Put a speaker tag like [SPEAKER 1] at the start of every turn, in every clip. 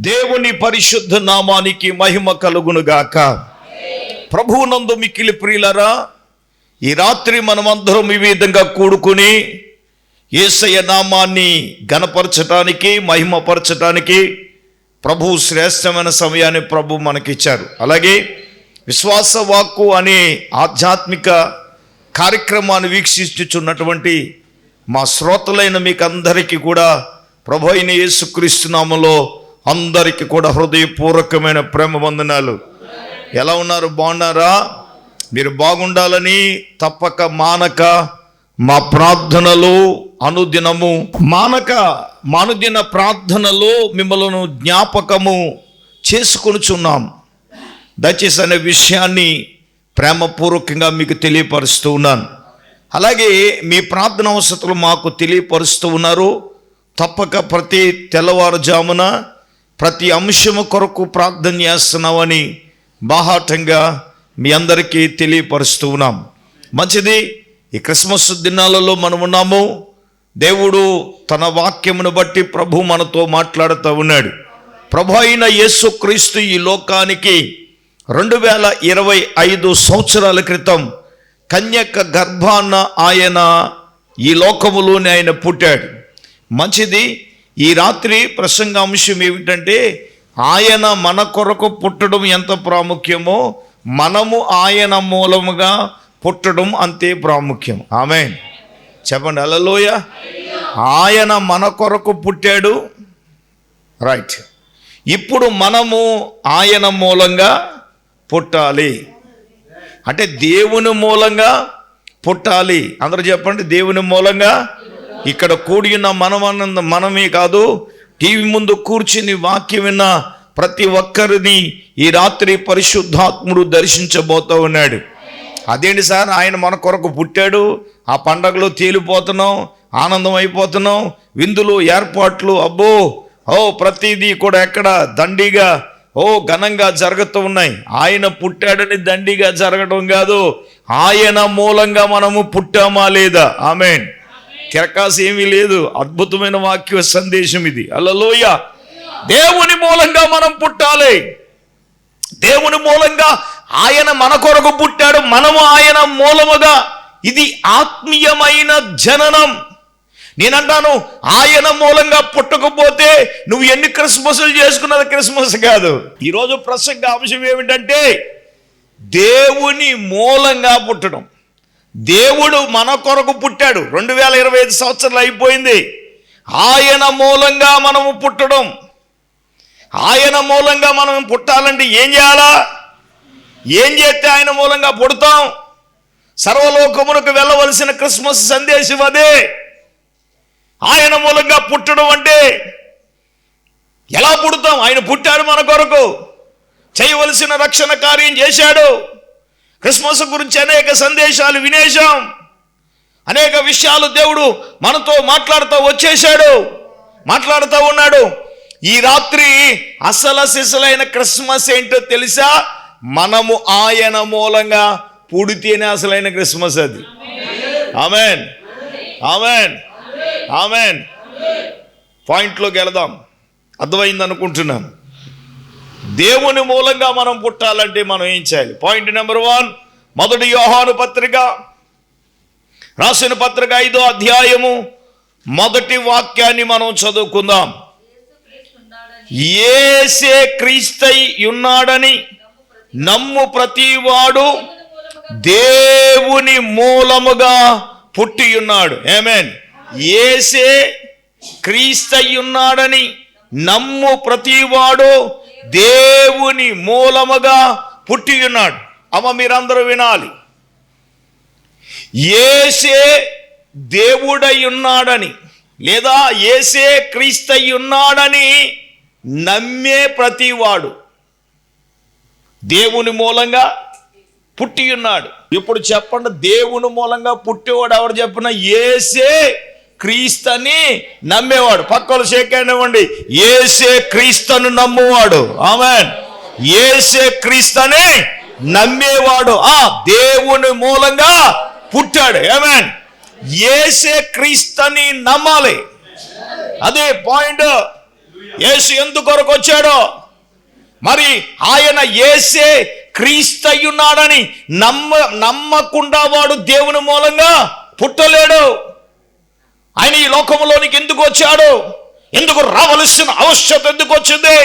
[SPEAKER 1] దేవుని పరిశుద్ధ నామానికి మహిమ కలుగునుగాక. ప్రభువునందు మిక్కిలి ప్రియులరా, ఈ రాత్రి మనమందరం ఈ విధంగా కూడుకుని యేసయ్య నామాన్ని ఘనపరచటానికి, మహిమపరచటానికి ప్రభు శ్రేష్టమైన సమయాన్ని ప్రభు మనకిచ్చారు. అలాగే విశ్వాస వాక్కు అనే ఆధ్యాత్మిక కార్యక్రమాన్ని వీక్షించుచున్నటువంటి మా శ్రోతలైన మీకు అందరికీ కూడా ప్రభు అయిన యేసుక్రీస్తు నామములో అందరికీ కూడా హృదయపూర్వకమైన ప్రేమ వందనాలు. ఎలా ఉన్నారు? బాగున్నారా? మీరు బాగుండాలని తప్పక మానక మా ప్రార్థనలు అనుదినము మానుదిన ప్రార్థనలో మిమ్మల్ని జ్ఞాపకము చేసుకొనుచున్నాం. దయచేసి అనే విషయాన్ని ప్రేమపూర్వకంగా మీకు తెలియపరుస్తూ ఉన్నాను. అలాగే మీ ప్రార్థన అవసరతలు మాకు తెలియపరుస్తూ ఉన్నారు. తప్పక ప్రతి తెల్లవారుజామున ప్రతి అంశము కొరకు ప్రార్థన చేస్తున్నామని బాహాటంగా మీ అందరికీ తెలియపరుస్తూ ఉన్నాం. మంచిది. ఈ క్రిస్మస్ దినాలలో మనం ఉన్నాము. దేవుడు తన వాక్యమును బట్టి ప్రభు మనతో మాట్లాడుతూ ఉన్నాడు. ప్రభు అయిన యేసుక్రీస్తు ఈ లోకానికి 2025 సంవత్సరాల క్రితం కన్యక గర్భాన ఆయన ఈ లోకములోనే ఆయన పుట్టాడు. మంచిది. ఈ రాత్రి ప్రసంగాంశం ఏమిటంటే, ఆయన మన కొరకు పుట్టడం ఎంత ప్రాముఖ్యమో మనము ఆయన మూలముగా పుట్టడం అంతే ప్రాముఖ్యం. ఆమేన్. చెప్పండి హల్లెలూయా. ఆయన మన కొరకు పుట్టాడు. రైట్. ఇప్పుడు మనము ఆయన మూలంగా పుట్టాలి. అంటే దేవుని మూలంగా పుట్టాలి. అందరూ చెప్పండి, దేవుని మూలంగా. ఇక్కడ కూడి ఉన్న మనమే కాదు, టీవీ ముందు కూర్చుని వాక్యం విన్న ప్రతి ఒక్కరిని ఈ రాత్రి పరిశుద్ధాత్ముడు దర్శించబోతూ ఉన్నాడు. అదేంటి సార్, ఆయన మన కొరకు పుట్టాడు, ఆ పండగలో తేలిపోతున్నాం, ఆనందం అయిపోతున్నాం, విందులు ఏర్పాట్లు అబ్బో ప్రతిదీ కూడా ఎక్కడ దండిగా ఘనంగా జరుగుతూ ఉన్నాయి. ఆయన పుట్టాడని దండిగా జరగడం కాదు, ఆయన మూలంగా మనము పుట్టామా లేదా? ఆమేన్. తిరకాసు ఏమీ లేదు. అద్భుతమైన వాక్య సందేశం ఇది. హల్లెలూయా. దేవుని మూలంగా మనం పుట్టాలి. దేవుని మూలంగా ఆయన మన కొరకు పుట్టాడు, మనము ఆయన మూలముగా. ఇది ఆత్మీయమైన జననం. నేనంటాను, ఆయన మూలంగా పుట్టకపోతే నువ్వు ఎన్ని క్రిస్మస్లు చేసుకున్నది క్రిస్మస్ కాదు. ఈరోజు ప్రసంగ అంశం ఏమిటంటే, దేవుని మూలంగా పుట్టడం. దేవుడు మన కొరకు పుట్టాడు. 2025 సంవత్సరాలు అయిపోయింది. ఆయన మూలంగా మనము పుట్టడం. ఆయన మూలంగా మనం పుట్టాలంటే ఏం చేయాలా? ఏం చేస్తే ఆయన మూలంగా పుడతాం? సర్వలోకమునకు వెళ్ళవలసిన క్రిస్మస్ సందేశం అదే. ఆయన మూలంగా పుట్టడం అంటే ఎలా పుడతాం? ఆయన పుట్టాడు మన కొరకు, చేయవలసిన రక్షణ కార్యం చేశాడు. క్రిస్మస్ గురించి అనేక సందేశాలు వినేశాం, అనేక విషయాలు దేవుడు మనతో మాట్లాడుతూ ఉన్నాడు. ఈ రాత్రి అసలు సిసలైన క్రిస్మస్ ఏంటో తెలుసా? మనము ఆయన మూలంగా పుడితేనే అసలైన క్రిస్మస్ అది. ఆమేన్, ఆమేన్, ఆమేన్. పాయింట్లోకి వెళదాం. అర్థమైంది అనుకుంటున్నాను. దేవుని మూలంగా మనం పుట్టాలంటే మనం ఏం చేయాలి? పాయింట్ నెంబర్ 1, మొదటి యోహాను పత్రిక రాసిన పత్రిక 5వ అధ్యాయము మొదటి వాక్యాన్ని మనం చదువుకుందాం. యేసే క్రీస్తై ఉన్నాడని నమ్ము ప్రతివాడు దేవుని మూలముగా పుట్టి ఉన్నాడు. ఆమేన్. యేసే క్రీస్తై ఉన్నాడని నమ్ము ప్రతివాడు దేవుని మూలముగా పుట్టి ఉన్నాడు. అమ్మ మీరందరూ వినాలి. యేసే దేవుడై ఉన్నాడని, లేదా యేసే క్రీస్తై ఉన్నాడని నమ్మే ప్రతివాడు దేవుని మూలంగా పుట్టి ఉన్నాడు. ఇప్పుడు చెప్పండి, దేవుని మూలంగా పుట్టేవాడు ఎవరు చెప్పిన? యేసే క్రీస్తుని నమ్మేవాడు. పక్కలు షేకనివ్వండి. యేసే క్రీస్తును నమ్మువాడు. ఆమేన్. యేసే క్రీస్తుని నమ్మేవాడు దేవుని మూలంగా పుట్టాడు. ఆమేన్. యేసే క్రీస్తుని నమ్మాలి. అదే పాయింట్. యేసు ఎందుకొరకు వచ్చాడో, మరి ఆయన యేసే క్రీస్తయ్యున్నాడని నమ్మకుండా వాడు దేవుని మూలంగా పుట్టలేడు. ఆయన ఈ లోకంలోనికి ఎందుకు వచ్చాడు, ఎందుకు రావలసిన అవశ్యకత ఎందుకు వచ్చింది?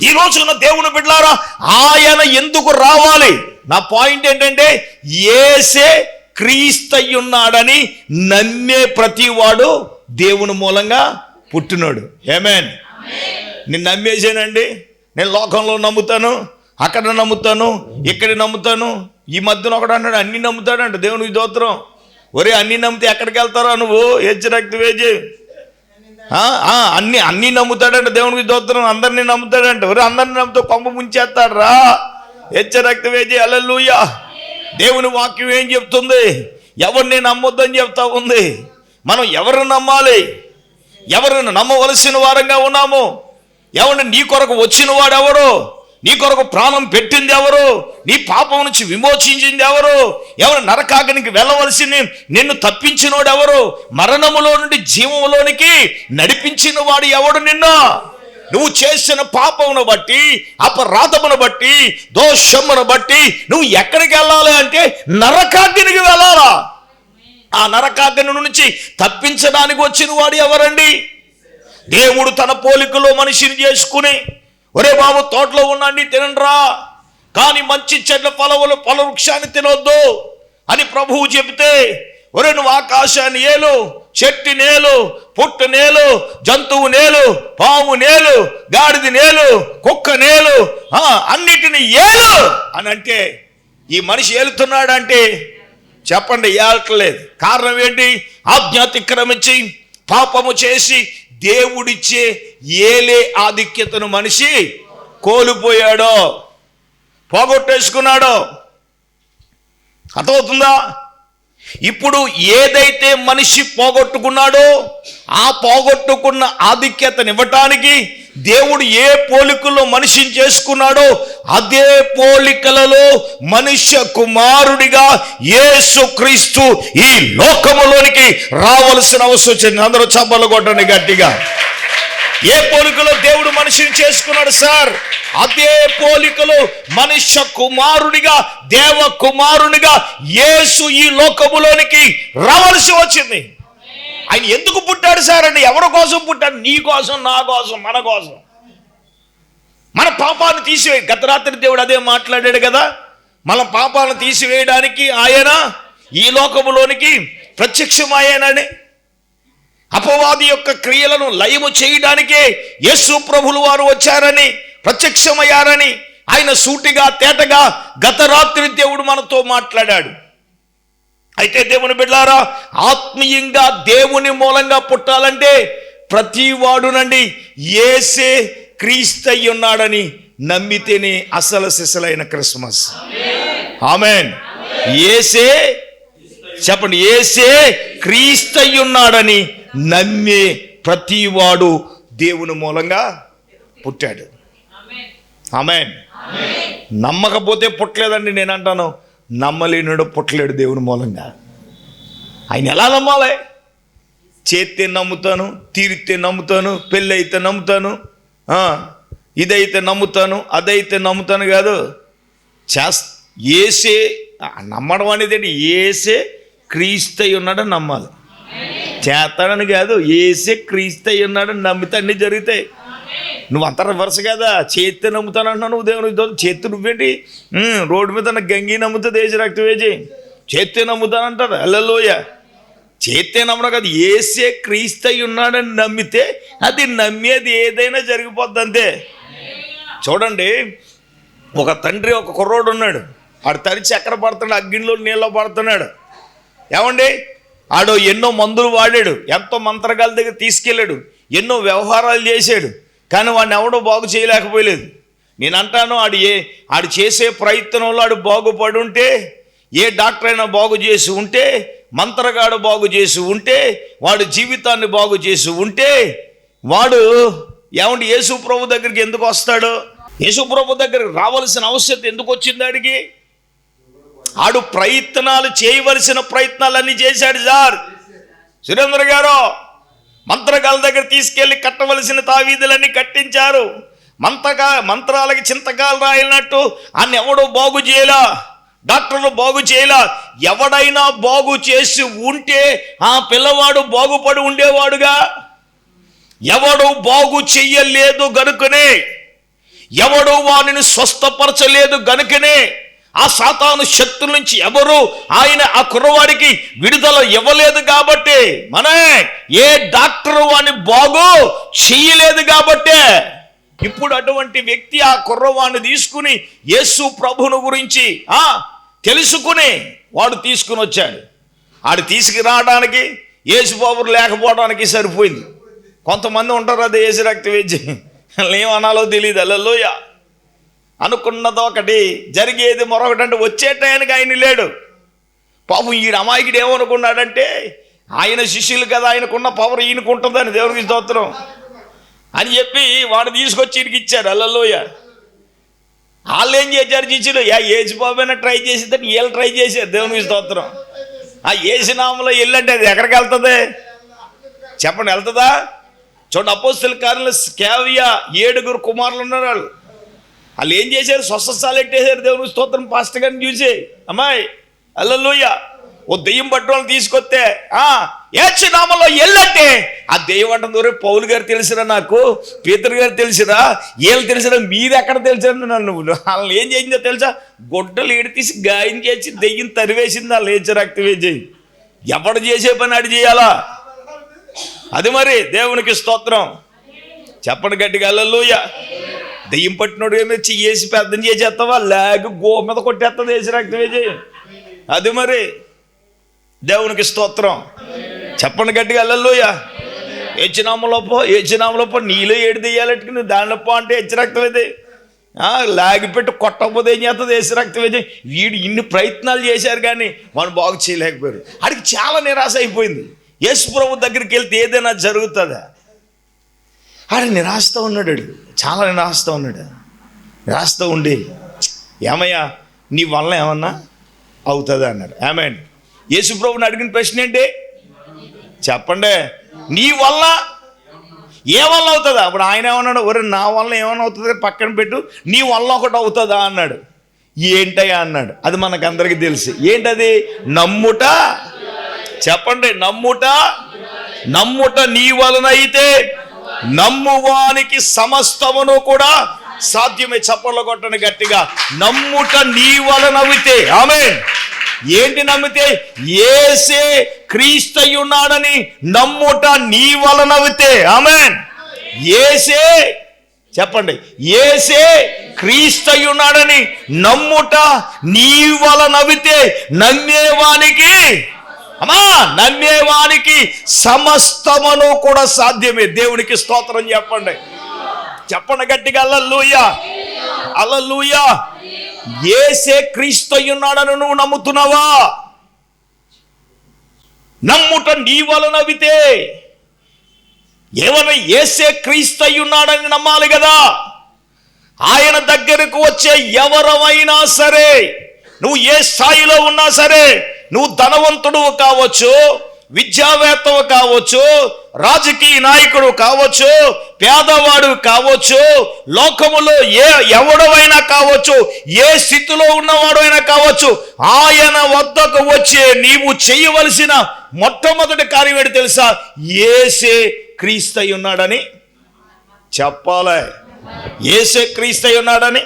[SPEAKER 1] ఈ రోజున దేవుని బిడ్డలారా, ఆయన ఎందుకు రావాలి? నా పాయింట్ ఏంటంటే, యేసే క్రీస్తయ్యున్నాడని నమ్మే ప్రతివాడు దేవుని మూలంగా పుట్టినాడు. ఆమేన్. నేను నమ్మేసానండి, నేను లోకంలో నమ్ముతాను, అక్కడ నమ్ముతాను, ఇక్కడ నమ్ముతాను. ఈ మధ్యన ఒకడు అన్నాడు అన్ని నమ్ముతాడంట. దేవునికి స్తోత్రం. ఒరే, అన్ని నమ్మితే ఎక్కడికి వెళ్తారా నువ్వు? హెచ్చరక్తి వేజి అన్ని నమ్ముతాడంట. దేవునికి స్తోత్రం. అందరినీ నమ్ముతాడంట. ఒరే, అందరిని నమ్ముతూ కొంప ముంచేస్తాడు రా. హెచ్చరక్తి వేజి. హల్లెలూయా. దేవుని వాక్యం ఏం చెప్తుంది? ఎవరిని నమ్మొద్దని చెప్తా ఉంది. మనం ఎవరిని నమ్మాలి? ఎవరిని నమ్మవలసిన వారంగా ఉన్నాము? ఎవరిని నీ కొరకు వచ్చిన వాడు ఎవరు? నీ కొరకు ప్రాణం పెట్టింది ఎవరు? నీ పాపం నుంచి విమోచించింది ఎవరు? ఎవరు నరకాగ్నికి వెళ్ళవలసి నిన్ను తప్పించినోడు ఎవరు? మరణములో నుండి జీవములోనికి నడిపించిన వాడు ఎవడు? నువ్వు చేసిన పాపమును బట్టి, అపరాధమును బట్టి, దోషమును బట్టి నువ్వు ఎక్కడికి వెళ్ళాలి అంటే నరకాగ్నికి వెళ్ళాలా? ఆ నరకాగ్ని నుంచి తప్పించడానికి వచ్చిన వాడు ఎవరండి? దేవుడు తన పోలికలో మనిషిని చేసుకుని, ఒరే బాబు, తోటలో ఉండండి తినండిరా, కానీ మంచి చెడ్ల ఫల వృక్షాన్ని తినొద్దు అని ప్రభువు చెబితే, ఒరే నువ్వు ఆకాశాన్ని ఏలు, చెట్టు నేలు, పుట్టు నేలు, జంతువు నేలు, పాము నేలు, గాడిది నేలు, కుక్క నేలు, అన్నిటిని ఏలు అని అంటే, ఈ మనిషి ఏలుతున్నాడంటే చెప్పండి, ఏలట్లేదు. కారణం ఏంటి? ఆజ్ఞాతిక్రమించి పాపము చేసి దేవుడిచ్చే ఏలే ఆధిక్యతను మనిషి కోల్పోయాడో, పోగొట్టేసుకున్నాడో. అర్థమవుతుందా? ఇప్పుడు ఏదైతే మనిషి పోగొట్టుకున్నాడో ఆ పోగొట్టుకున్న ఆధిక్యతనివ్వటానికి దేవుడు ఏ పోలికలో మనిషిని చేసుకున్నాడో అదే పోలికలలో మనుష్య కుమారుడిగా యేసుక్రీస్తు ఈ లోకములోనికి రావాల్సిన అవసరం వచ్చింది. అందరూ చప్పట్లు కొట్టండి గట్టిగా. ఏ పోలికలో దేవుడు మనిషిని చేసుకున్నాడు సార్? అదే పోలికలో మనుష్య కుమారుడిగా, దేవ కుమారునిగా యేసు ఈ లోకములోనికి రావాల్సి వచ్చింది. ఆయన ఎందుకు పుట్టాడు సార్ అంటే, ఎవరి కోసం పుట్టాడు? నీ కోసం, నా కోసం, మన కోసం. మన పాపాలను తీసివేయ. గత రాత్రి దేవుడు అదే మాట్లాడాడు కదా, మన పాపాలను తీసివేయడానికి ఆయన ఈ లోకములోనికి ప్రత్యక్షమయ్యానని, అపవాది యొక్క క్రియలను లయము చేయడానికే యేసు ప్రభులు వారు వచ్చారని, ప్రత్యక్షమయ్యారని ఆయన సూటిగా తేటగా గత రాత్రి దేవుడు మనతో మాట్లాడాడు. అయితే దేవుని బిడ్డలారా, ఆత్మీయంగా దేవుని మూలంగా పుట్టాలంటే ప్రతి వాడునండి యేసే క్రీస్తయ్య ఉన్నాడని నమ్మితేనే అసలు సిసలైన క్రిస్మస్. ఆమేన్. యేసే, చెప్పండి, యేసే క్రీస్తయ్య ఉన్నాడని నమ్మే ప్రతివాడు దేవుని మూలంగా పుట్టాడు. ఆమేన్. నమ్మకపోతే పుట్టలేదండి నేను అంటాను. నమ్మలేనుడు పుట్టలేడు దేవుని మూలంగా. ఆయన ఎలా నమ్మాలి? చేస్తే నమ్ముతాను, తీరితే నమ్ముతాను, పెళ్ళి అయితే నమ్ముతాను, ఇదైతే నమ్ముతాను, అదైతే నమ్ముతాను కాదు. యేసే నమ్మడం అనేది ఏంటి? యేసే క్రీస్తయ్య ఉన్నాడని నమ్మాలి. చేస్తాడని కాదు, యేసే క్రీస్తయ్య ఉన్నాడని నమ్మితే అన్నీ జరుగుతాయి. నువ్వు అంత రివర్స్ కదా, చేతి నమ్ముతాను అంటున్నావు నువ్వు. దేవుని చేతి నువ్వేంటి? రోడ్డు మీద గంగి నమ్ముతుంది, దేశ రక్తం వేసి చేతి నమ్ముతానంటారు. హల్లెలూయా. చేతే నమ్మడం కాదు, యేసే క్రీస్తయ్య ఉన్నాడని నమ్మితే అది నమ్మేది ఏదైనా జరిగిపోద్ది అంతే. చూడండి, ఒక తండ్రి ఒక కుర్రోడు ఉన్నాడు. ఆడు తడిచి ఎక్కడ పడుతున్నాడు? అగ్గిలో నీళ్ళలో పడుతున్నాడు. ఏమండి, ఆడు ఎన్నో మందులు వాడాడు, ఎంతో మంత్రగాల దగ్గర తీసుకెళ్ళాడు, ఎన్నో వ్యవహారాలు చేశాడు, కానీ వాడిని ఎవడో బాగు చేయలేకపోలేదు. నేను అంటాను, ఆడు చేసే ప్రయత్నంలో ఆడు బాగుపడి ఉంటే, ఏ డాక్టర్ అయినా బాగు చేసి ఉంటే, మంత్రగాడు బాగు చేసి ఉంటే, వాడు జీవితాన్ని బాగు చేసి ఉంటే, వాడు ఏమంటే యేసు ప్రభు దగ్గరికి ఎందుకు వస్తాడు? యేసు ప్రభు దగ్గరికి రావాల్సిన అవసరం ఎందుకు వచ్చింది ఆడికి? ఆడు ప్రయత్నాలు చేయవలసిన ప్రయత్నాలన్నీ చేశాడు సార్. సురేంద్ర గారు, మంత్రగాల దగ్గర తీసుకెళ్లి కట్టవలసిన తావీదులన్నీ కట్టించారు. మంత్రాలకి చింతకాలు రాయినట్టు ఆయన ఎవడో బాగు చేయలా, డాక్టర్లు బాగు చేయలా. ఎవడైనా బాగు చేసి ఉంటే ఆ పిల్లవాడు బాగుపడి ఉండేవాడుగా. ఎవడు బాగు చెయ్యలేదు గనుకనే, ఎవడు వానిని స్వస్థపరచలేదు గనుకనే ఆ సాతాను శక్తుల నుంచి ఎవరు ఆయన ఆ కుర్రవాడికి విడుదల ఇవ్వలేదు కాబట్టి, ఏ డాక్టర్ వాడిని బాగు చెయ్యలేదు కాబట్టే ఇప్పుడు అటువంటి వ్యక్తి ఆ కుర్రవాడిని తీసుకుని యేసు ప్రభువును గురించి తెలుసుకుని వాడు తీసుకుని వచ్చాడు. ఆడు తీసుకురావడానికి యేసు బాబు లేకపోవడానికి సరిపోయింది. కొంతమంది ఉంటారు, అది యేసు రక్త వేద్యం ఏమనాలో తెలియదు. హల్లెలూయ. అనుకున్నది ఒకటి, జరిగేది మరొకటి. అంటే వచ్చే టయానికి ఆయన లేడు. పాపం ఈయన అమాయకుడు ఏమనుకున్నాడంటే ఆయన శిష్యులు కదా, ఆయనకున్న పవర్ ఈయనకు ఉంటుందని, దేవునికి స్తోత్రం అని చెప్పి వాడు తీసుకొచ్చి ఈయనకి ఇచ్చారు. హల్లెలూయ. వాళ్ళు ఏం చేశారు శిష్యులు? యేసు బాబైనా ట్రై చేసేదని వీళ్ళు ట్రై చేశారు. దేవునికి స్తోత్రం. ఆ యేసు నామములో వెళ్ళంటే అది ఎక్కడికి వెళ్తుంది చెప్పండి? వెళ్తుందా? చూడండి, అపోస్తలుల కార్యాలు స్కావియా 7 కుమారులు ఉన్నారు. వాళ్ళు ఏం చేశారు? స్వస్థతలు ఎట్టేశారు. దేవుని స్తోత్రం. పాస్టర్ గారిని చూసి, అమ్మాయి హల్లెలూయ, ఓ దెయ్యం పట్టుకోవాలని తీసుకొస్తే యేసు నామములో వెళ్ళంటే ఆ దెయ్యం అంటుంది, పౌలు గారు తెలిసిరా, నాకు పీతరు గారు తెలిసిరా, వీళ్ళు తెలిసిరా, మీరు ఎక్కడ తెలిసిరా నన్ను. వాళ్ళని ఏం చేసిందో తెలుసా? గొడ్డలు ఏడు తీసి గాయం చేసి దెయ్యం తరివేసింది. వాళ్ళు యేసు రక్తం వేసి ఎవడు చేసే పని అడి చేయాలా? అది మరి దేవునికి స్తోత్రం. చెప్పండి గట్టిగా హల్లెలూయ. దెయ్యం పట్టినోడు ఏమొచ్చి వేసి పెద్దం చేసేస్తావా? లేక గో మీద కొట్టేస్తుంది యేసు రక్తం వేసి. అది మరి దేవునికి స్తోత్రం. చెప్పండి గట్టిగా హల్లెలూయ. ఏచునామలో పో నీలో ఏడు దెయ్యాలట్టుకు నువ్వు దానిలో పో అంటే యేసు రక్తం వేసి లాగిపెట్టి కొట్టకపోతే ఏం చేస్తుంది యేసు రక్తం వేసి. వీడు ఇన్ని ప్రయత్నాలు చేశారు కానీ వాడు బాగు చేయలేకపోయారు. ఆడికి చాలా నిరాశ అయిపోయింది. యేసు ప్రభు దగ్గరికి వెళ్తే ఏదైనా జరుగుతుందా? ఆడ నిరాశతో ఉన్నాడు, చాలా నిరాశతో ఉన్నాడు. నిరాశతో ఉండి, ఏమయ్యా నీ వల్ల ఏమన్నా అవుతుందా అన్నాడు. ఆమేన్. యేసు ప్రభుని అడిగిన ప్రశ్న ఏంటి చెప్పండి? నీ వల్ల ఏమన్నా అవుతుందా? అప్పుడు ఆయన ఏమన్నాడు? ఒరే నా వల్ల ఏమన్నా అవుతుంది పక్కన పెట్టు, నీ వల్ల ఒకటి అవుతుందా అన్నాడు. ఏంటయ్యా అన్నాడు. అది మనకందరికీ తెలుసు. ఏంటది? నమ్ముట. చెప్పండి, నమ్ముట నీ వలన అయితే నమ్మువానికి సమస్తమును కూడా సాధ్యమే. చప్పట్లు కొట్టండి గట్టిగా. నమ్ముట నీ వలన అయితే. ఆమేన్. ఏంటి నమ్మితే? యేసే క్రీస్తయున్నాడని నమ్ముట నీ వలన అయితే. ఆమేన్. యేసే, చెప్పండి, యేసే క్రీస్తయున్నాడని నమ్ముట నీ వలన అయితే నమ్మేవానికి సమస్తమును కూడా సాధ్యమే. దేవునికి స్తోత్రం చెప్పండి. చెప్పండి గట్టిగా హల్లెలూయ. హల్లెలూయ. యేసే క్రీస్తయున్నాడని నువ్వు నమ్ముతున్నావా? నమ్ముట నీ వలన అయితే. ఏమన్నా యేసే క్రీస్తయున్నాడని నమ్మాలి కదా. ఆయన దగ్గరకు వచ్చే ఎవరమైనా సరే, నువ్వు ఏ స్థాయిలో ఉన్నా సరే, నువ్వు ధనవంతుడు కావచ్చు, విద్యావేత్తవు కావచ్చు, రాజకీయ నాయకుడు కావచ్చు, పేదవాడు కావచ్చు, లోకములో ఎవడవైనా కావచ్చు, ఏ స్థితిలో ఉన్నవాడు అయినా కావచ్చు, ఆయన వద్దకు వచ్చే నీవు చేయవలసిన మొట్టమొదటి కార్యం ఏంటి తెలుసా? యేసే క్రీస్తయి ఉన్నాడని చెప్పాలి. యేసే క్రీస్తయి ఉన్నాడని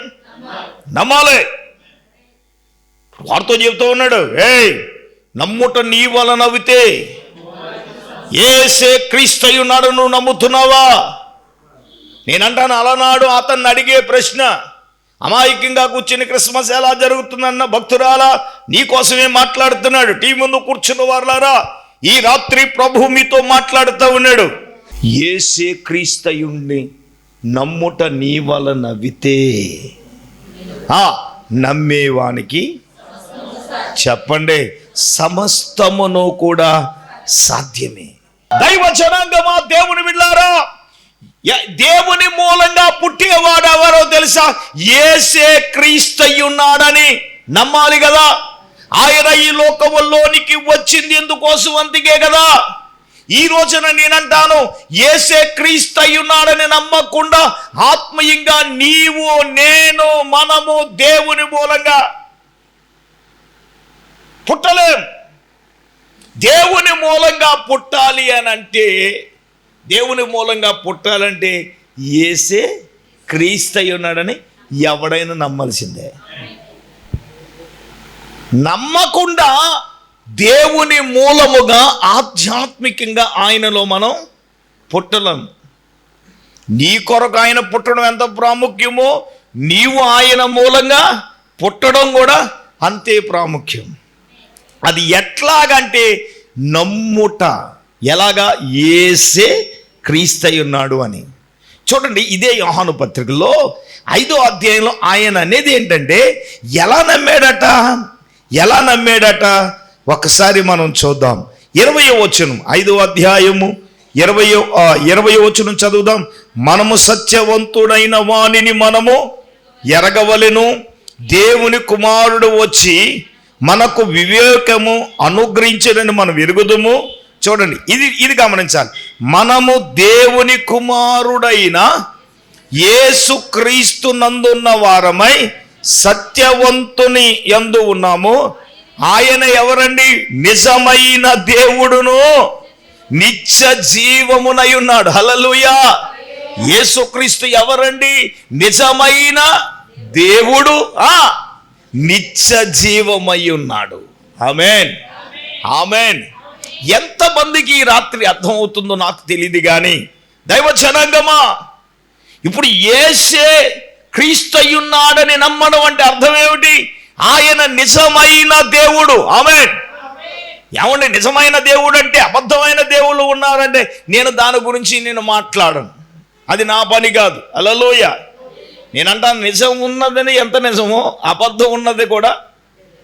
[SPEAKER 1] నమ్మాలి. వారితో చెబుతూ ఉన్నాడు, నమ్ముట నీ వలన అయితే. యేసే క్రీస్తయి ఉన్నాడు నువ్వు నమ్ముతున్నావా? నేనంటాను, అలనాడు అతన్ని అడిగే ప్రశ్న, అమాయకంగా కూర్చుని క్రిస్మస్ ఎలా జరుగుతుందన్న భక్తురాలా, నీకోసమే మాట్లాడుతున్నాడు. టీ ముందు కూర్చున్న వారులారా, ఈ రాత్రి ప్రభు మీతో మాట్లాడుతూ ఉన్నాడు. యేసే క్రీస్తయుణ్ణి నమ్ముట నీ వలన అయితే నమ్మేవానికి, చెప్పండి, సమస్తమును కూడా సాధ్యమే. దైవ జనాంగమా, దేవుని బిడ్డలారా, దేవుని మూలంగా పుట్టేవాడు ఎవరో తెలుసా? యేసే క్రీస్తయున్నాడని నమ్మాలి కదా. ఆయన ఈ లోకములోనికి వచ్చింది ఎందుకోసం? అందుకే కదా ఈ రోజున నేనంటాను, యేసే క్రీస్తు అయ్యున్నాడని నమ్మకుండా ఆత్మీయంగా నీవు, నేను, మనము దేవుని మూలంగా పుట్టలేం. దేవుని మూలంగా పుట్టాలి అని అంటే, దేవుని మూలంగా పుట్టాలంటే యేసే క్రీస్తు అయ్యున్నాడని ఎవడైనా నమ్మాల్సిందే. నమ్మకుండా దేవుని మూలముగా ఆధ్యాత్మికంగా ఆయనలో మనం పుట్టలేం. నీ కొరకు ఆయన పుట్టడం ఎంత ప్రాముఖ్యమో, నీవు ఆయన మూలంగా పుట్టడం కూడా అంతే ప్రాముఖ్యం. అది ఎట్లాగంటే నమ్ముట. ఎలాగా? యేసే క్రీస్తు అయి ఉన్నాడు అని. చూడండి, ఇదే యోహాను పత్రికలో 5వ అధ్యాయంలో ఆయన అనేది ఏంటంటే, ఎలా నమ్మాడట ఒకసారి మనం చూద్దాం. 20వ వచనం, 5వ అధ్యాయము 20వ వచనం చదువుదాం. మనము సత్యవంతుడైన వానిని మనము ఎరగవలెను, దేవుని కుమారుడు వచ్చి మనకు వివేకము అనుగ్రహించడని మనం ఎరుగుదుము. చూడండి, ఇది గమనించాలి. మనము దేవుని కుమారుడైన యేసుక్రీస్తు నందున్న వారమై సత్యవంతుని యందు ఉన్నాము. ఆయన ఎవరండి? నిజమైన దేవుడును నిత్య జీవమునై ఉన్నాడు. హల్లెలూయా. యేసుక్రీస్తు ఎవరండి? నిజమైన దేవుడు, నిత్య జీవమై ఉన్నాడు. ఆమేన్, ఆమేన్. ఎంతమందికి ఈ రాత్రి అర్థమవుతుందో నాకు తెలియదు కానీ, దైవ జనాంగమా, ఇప్పుడు యేసే క్రీస్తు అయ్యున్నాడని నమ్మడం అంటే అర్థం ఏమిటి? ఆయన నిజమైన దేవుడు. ఆమేన్. ఏమండి, నిజమైన దేవుడు అంటే అబద్ధమైన దేవుళ్ళు ఉన్నారంటే నేను దాని గురించి మాట్లాడను, అది నా పని కాదు. హల్లెలూయా. నేనంటాను, నిజం ఉన్నదని ఎంత నిజమో అబద్ధం ఉన్నది కూడా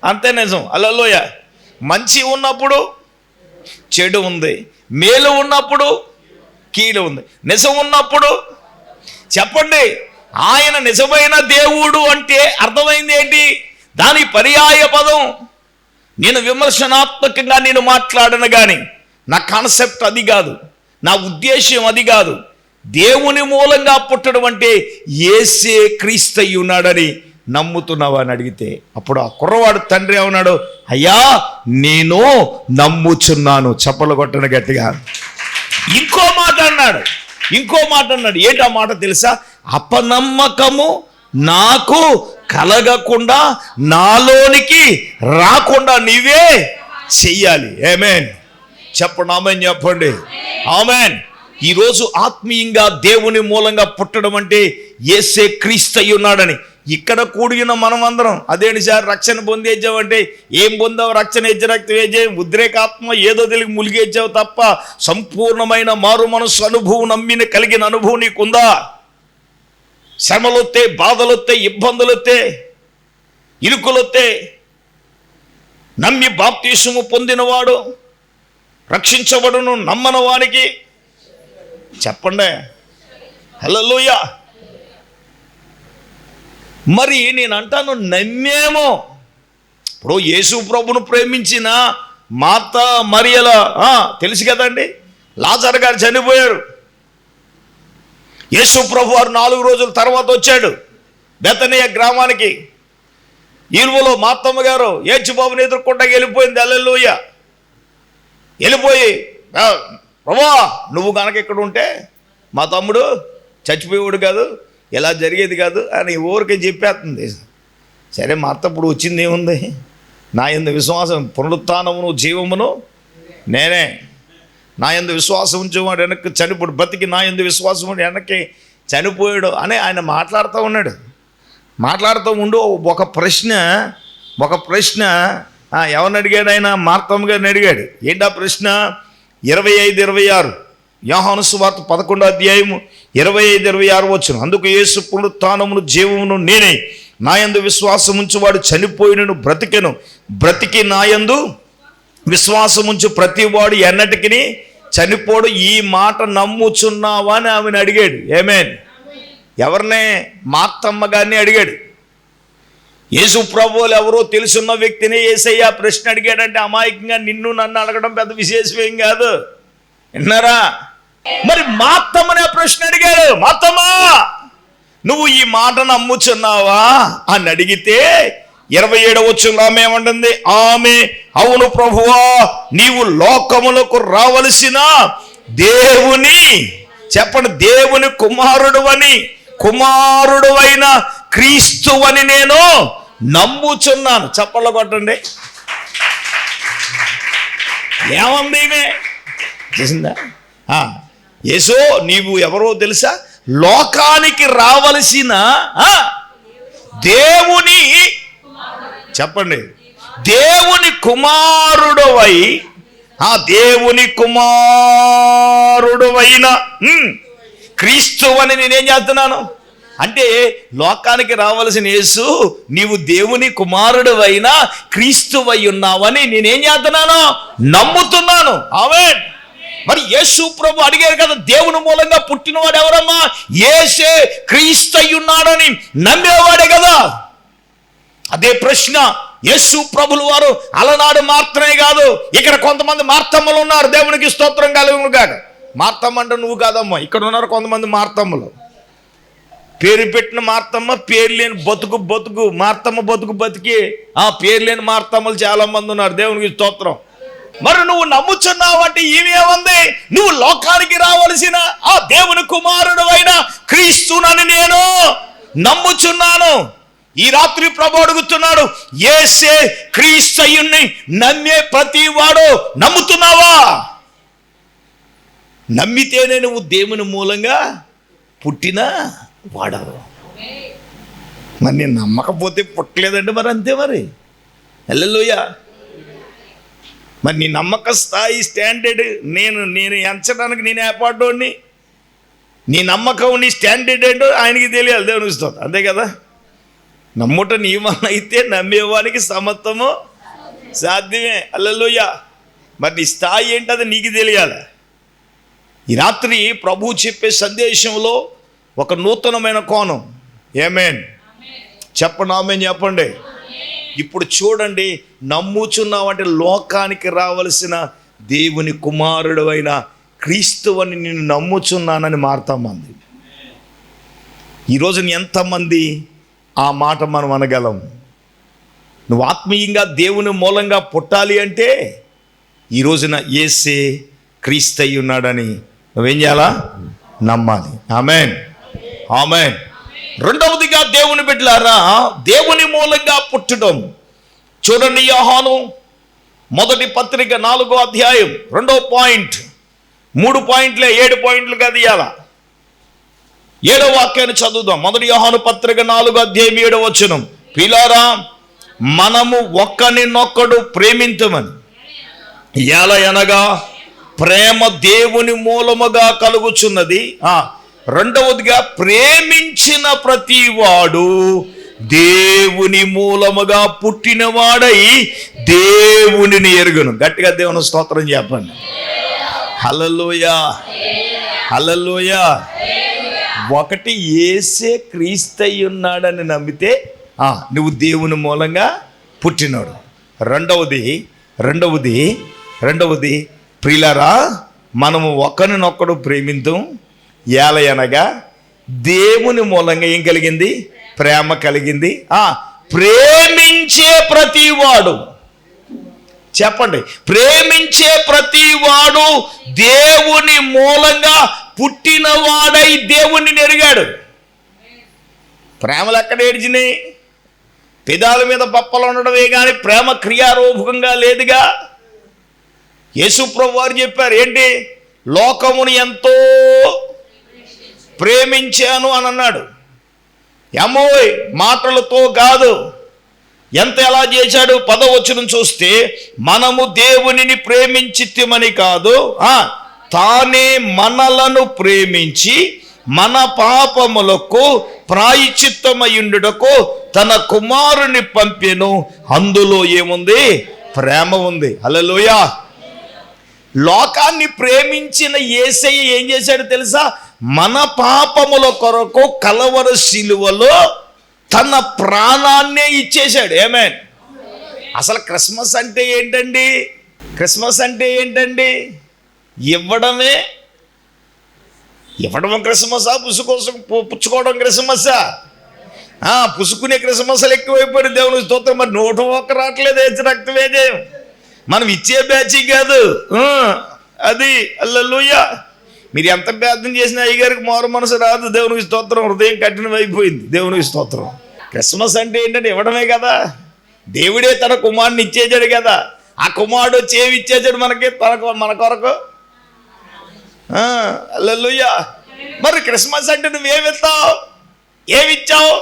[SPEAKER 1] అంతే నిజం. హల్లెలూయా. మంచి ఉన్నప్పుడు చెడు ఉంది, మేలు ఉన్నప్పుడు కీడు ఉంది, నిజం ఉన్నప్పుడు. చెప్పండి, ఆయన నిజమైన దేవుడు అంటే అర్థమైంది ఏంటి? దాని పర్యాయ పదం. నేను విమర్శనాత్మకంగా మాట్లాడను కానీ నా కాన్సెప్ట్ అది కాదు, నా ఉద్దేశ్యం అది కాదు. దేవుని మూలంగా పుట్టడం అంటే యేసే క్రీస్తు అయి ఉన్నాడని నమ్ముతున్నావా అని అడిగితే, అప్పుడు ఆ కుర్రవాడు తండ్రి ఏమన్నాడు? అయ్యా, నేను నమ్ముచున్నాను. చప్పలు కొట్టను గట్టిగా. ఇంకో మాట అన్నాడు. ఏంటి ఆ మాట తెలుసా? అపనమ్మకము నాకు కలగకుండా, నాలోనికి రాకుండా నీవే చెయ్యాలి. ఆమేన్. చెప్పండి, ఆమేన్ చెప్పండి. ఆమేన్. ఈరోజు ఆత్మీయంగా దేవుని మూలంగా పుట్టడం అంటే యేసే క్రీస్తు అయి ఉన్నాడని ఇక్కడ కూడిన మనం అందరం, అదేంటి సార్ రక్షణ పొందేచ్చావంటే, ఏం పొందావు? రక్షణ రక్తం వేజావు, ఉద్రేకాత్మ ఏదో తెలిగి ములిగేచ్చావు తప్ప సంపూర్ణమైన మారు మనసు అనుభవం కలిగిన అనుభవం నీకుందా? శ్రమలొత్తే, బాధలొత్తే, ఇబ్బందులొత్తే, ఇరుకులొత్తే నమ్మి బాప్తీసము పొందినవాడు రక్షించబడును, నమ్మని వానికి చెప్పండి. హల్లెలూయా. మరి నేను అంటాను, నమ్మేమో. ఇప్పుడు యేసు ప్రభును ప్రేమించిన మార్త మరియల తెలుసు కదండి, లాజరు గారు చనిపోయారు. యేసు ప్రభు వారు 4 రోజుల తర్వాత వచ్చాడు బెతనియా గ్రామానికి. ఈలువలో మార్తమ్మ గారు యేసుబాబుని ఎదుర్కొంటా వెళ్ళిపోయింది. హల్లెలూయా. వెళ్ళిపోయి, ప్రభువా, నువ్వు కనుక ఇక్కడ ఉంటే మా తమ్ముడు చచ్చిపోయేవాడు కాదు, ఇలా జరిగేది కాదు అని ఊరికే చెప్పేస్తుంది. సరే, మా అత్త ఇప్పుడు వచ్చింది ఏముంది? నా యందు విశ్వాసం, పునరుత్థానమును జీవమును నేనే. నా యందు విశ్వాసం ఉంచేవాడు వెనక్కి చనిపోయాడు, బతికి నా యందు విశ్వాసం ఉండి వెనక్కి చనిపోయాడు అని ఆయన మాట్లాడుతూ ఉన్నాడు. మాట్లాడుతూ ఉండు ఒక ప్రశ్న ఎవరిని అడిగాడు? ఆయన మార్తమ్మ గారిని అడిగాడు. ఏంటా ప్రశ్న? 25-26 యోహాను సువార్త 11వ అధ్యాయము 25-26 వచ్చును. అందుకు యేసు పునరుత్థానమును జీవమును నేనే, నాయందు విశ్వాసం ఉంచువాడు చనిపోయినను బ్రతికెను, బ్రతికి నాయందు విశ్వాసం ఉంచు ప్రతివాడు ఎన్నటికి చనిపోడు. ఈ మాట నమ్ముచున్నావా అని ఆమెను అడిగాడు. ఆమేన్. ఎవరినే? మార్తమ్మ గారిని అడిగాడు. యేసు ప్రభువులు ఎవరో తెలుసున్న వ్యక్తిని యేసయ్య ప్రశ్న అడిగాడంటే అమాయకంగా నిన్ను నన్ను అడగడం పెద్ద విశేషమేం కాదు. విన్నారా? మరి మార్తమ్మనే ప్రశ్న అడిగాడు, మార్తమ్మా నువ్వు ఈ మాట నమ్ముచున్నావా అని అడిగితే 27వ వచనంలో ఆమె ఏమంటుంది? ఆమె అవును ప్రభువా, నీవు లోకములకు రావలసిన దేవుని, చెప్పండి, దేవుని కుమారుడువైన క్రీస్తువని నేను నమ్ముచున్నాను. చప్పట్లు కొట్టండి. ఏమంది ఈమె? చేసిందా? యేసు నీవు ఎవరో తెలుసా? లోకానికి రావలసిన దేవుని, చెప్పండి, దేవుని కుమారుడవై, దేవుని కుమారుడవైన క్రీస్తువని నేనేం చేస్తున్నాను అంటే, లోకానికి రావలసిన యేసు నీవు దేవుని కుమారుడవైన క్రీస్తువై ఉన్నావని నేనేం చేస్తున్నాను? నమ్ముతున్నాను. ఆమేన్. మరి యేసు ప్రభు అడిగారు కదా, దేవుని మూలంగా పుట్టినవాడు ఎవరమ్మా? యేసే క్రీస్తు ఉన్నాడని నమ్మేవాడే కదా. అదే ప్రశ్న యేసు ప్రభులు వారు అలనాడు మాత్రమే కాదు, ఇక్కడ కొంతమంది మార్తమ్మలు ఉన్నారు. దేవునికి స్తోత్రం కలుగును గాక. మార్తమ్మ అంటే నువ్వు కాదమ్మా, ఇక్కడ ఉన్నారు కొంతమంది మార్తమ్మలు. పేరు పెట్టిన మార్తమ్మ, పేరు లేని బతుకు మార్తమ్మ బతికి పేరు లేని మార్తమ్మలు చాలా మంది ఉన్నారు. దేవునికి స్తోత్రం. మరి నువ్వు నమ్ముచున్నావు అంటే ఈమెమంది? నువ్వు లోకానికి రావలసిన ఆ దేవుని కుమారుడు అయిన క్రీస్తునని నేను నమ్ముచున్నాను. ఈ రాత్రి ప్రభు అడుగుతున్నాడు, యేసే క్రీస్తుని నమ్మే ప్రతి వాడు నమ్ముతున్నావా? నమ్మితేనే నువ్వు దేవుని మూలంగా పుట్టిన వాడవు. మరి నేను నమ్మకపోతే పుట్టలేదంటే మరి అంతే. మరి హల్లెలూయా. మరి నీ నమ్మక స్థాయి స్టాండర్డ్ నేను ఎంచడానికి నేను ఏర్పాటుని, నీ నమ్మకం నీ స్టాండర్డ్ ఏంటో ఆయనకి తెలియాలి. దేవునికి స్తోత్రం. అంతే కదా. నమ్ముట నీ వల్ల అయితే నమ్మేవానికి సమత్వము సాధ్యమే. హల్లెలూయా. మరి నీ స్థాయి ఏంటి అది నీకు తెలియాలి. ఈ రాత్రి ప్రభువు చెప్పే సందేశంలో ఒక నూతనమైన కోణం. ఆమేన్ చెప్పండి, ఆమేన్ చెప్పండి. ఇప్పుడు చూడండి, నమ్ముచున్నావంటే లోకానికి రావలసిన దేవుని కుమారుడు అయిన క్రీస్తువని నేను నమ్ముచున్నానని మార్తమ్మంది. ఈరోజు ఎంతమంది ఆ మాట మనం అనగలం? నువ్వు ఆత్మీయంగా దేవుని మూలంగా పుట్టాలి అంటే ఈ రోజున యేసే క్రీస్తు అయి ఉన్నాడని నువ్వేం చేయాలా? నమ్మాలి. ఆమేన్ ఆమేన్. రెండవదిగా దేవుని బిడ్డలారా, దేవుని మూలంగా పుట్టడం. చూడండి, యోహాను మొదటి పత్రిక 4వ అధ్యాయం 2వ పాయింట్, 3 పాయింట్లే 7 పాయింట్లుగా తీయాల. 7వ వాక్యాన్ని చదువుదాం. మొదటి యోహాను పత్రిక 4వ అధ్యాయం 7వ వచనం. ప్రియులారా, మనము ఒక్కనినొక్కడు ప్రేమించమని ఎలా అనగా ప్రేమ దేవుని మూలముగా కలుగుచున్నది. రెండవదిగా ప్రేమించిన ప్రతి వాడు దేవుని మూలముగా పుట్టినవాడై దేవునిని ఎరుగును. గట్టిగా దేవుని స్తోత్రం చెప్పండి. హల్లెలూయా హల్లెలూయా. ఒకటి, యేసే క్రీస్తు అయి ఉన్నాడని నమ్మితే నువ్వు దేవుని మూలంగా పుట్టినాడు. రెండవది ప్రియులారా, మనము ఒకరినొక్కడు ప్రేమిద్దాం. ఏలయనగా దేవుని మూలంగా ఏం కలిగింది? ప్రేమ కలిగింది. ప్రేమించే ప్రతివాడు, చెప్పండి, ప్రేమించే ప్రతివాడు దేవుని మూలంగా పుట్టినవాడై దేవుణ్ణి ఎరిగాడు. ప్రేమలు ఎక్కడ ఏడ్చినాయి? పెదాల మీద పప్పలు ఉండడమే కానీ ప్రేమ క్రియారూపకంగా లేదుగా. యేసు ప్రభు వారు చెప్పారు, ఏంటి? లోకమును ఎంతో ప్రేమించాను అని అన్నాడు. ఏమోయ్, మాటలతో కాదు. ఎలా చేశాడు? 10వ వచనం చూస్తే, మనము దేవునిని ప్రేమించితిమని కాదు, తానే మనలను ప్రేమించి మన పాపములకు ప్రాయశ్చిత్తమయుండుటకు తన కుమారుని పంపెను. అందులో ఏముంది? ప్రేమ ఉంది. హల్లెలూయా. లోకాన్ని ప్రేమించిన యేసయ్య ఏం చేశాడు తెలుసా? మన పాపముల కొరకు కలవరి శిలువలో తన ప్రాణాన్నే ఇచ్చేశాడు. ఆమేన్. అసలు క్రిస్మస్ అంటే ఏంటండి? ఇవ్వడమే క్రిస్మసా, పుచ్చుకోవడం క్రిస్మసా? పుసుకునే క్రిస్మస్లు ఎక్కువైపోయింది. దేవునికి స్తోత్రం. మరి 101 రావట్లేదు హెచ్చు రక్తవేజయం. మనం ఇచ్చే బ్యాచీ కాదు అది. హల్లెలూయా. మీరు ఎంత ప్రార్థన చేసినా అయ్యగారికి మారు మనసు రాదు. దేవునికి స్తోత్రం. హృదయం కఠినమైపోయింది. దేవునికి స్తోత్రం. క్రిస్మస్ అంటే ఏంటంటే ఇవ్వడమే కదా. దేవుడే తన కుమారుని ఇచ్చేసాడు కదా. ఆ కుమారుడు వచ్చి ఏమి ఇచ్చేసాడు మనకి? మన కొరకు. హల్లెలూయా. మరి క్రిస్మస్ అంటే నువ్వేమిస్తావు? ఏమిచ్చావు?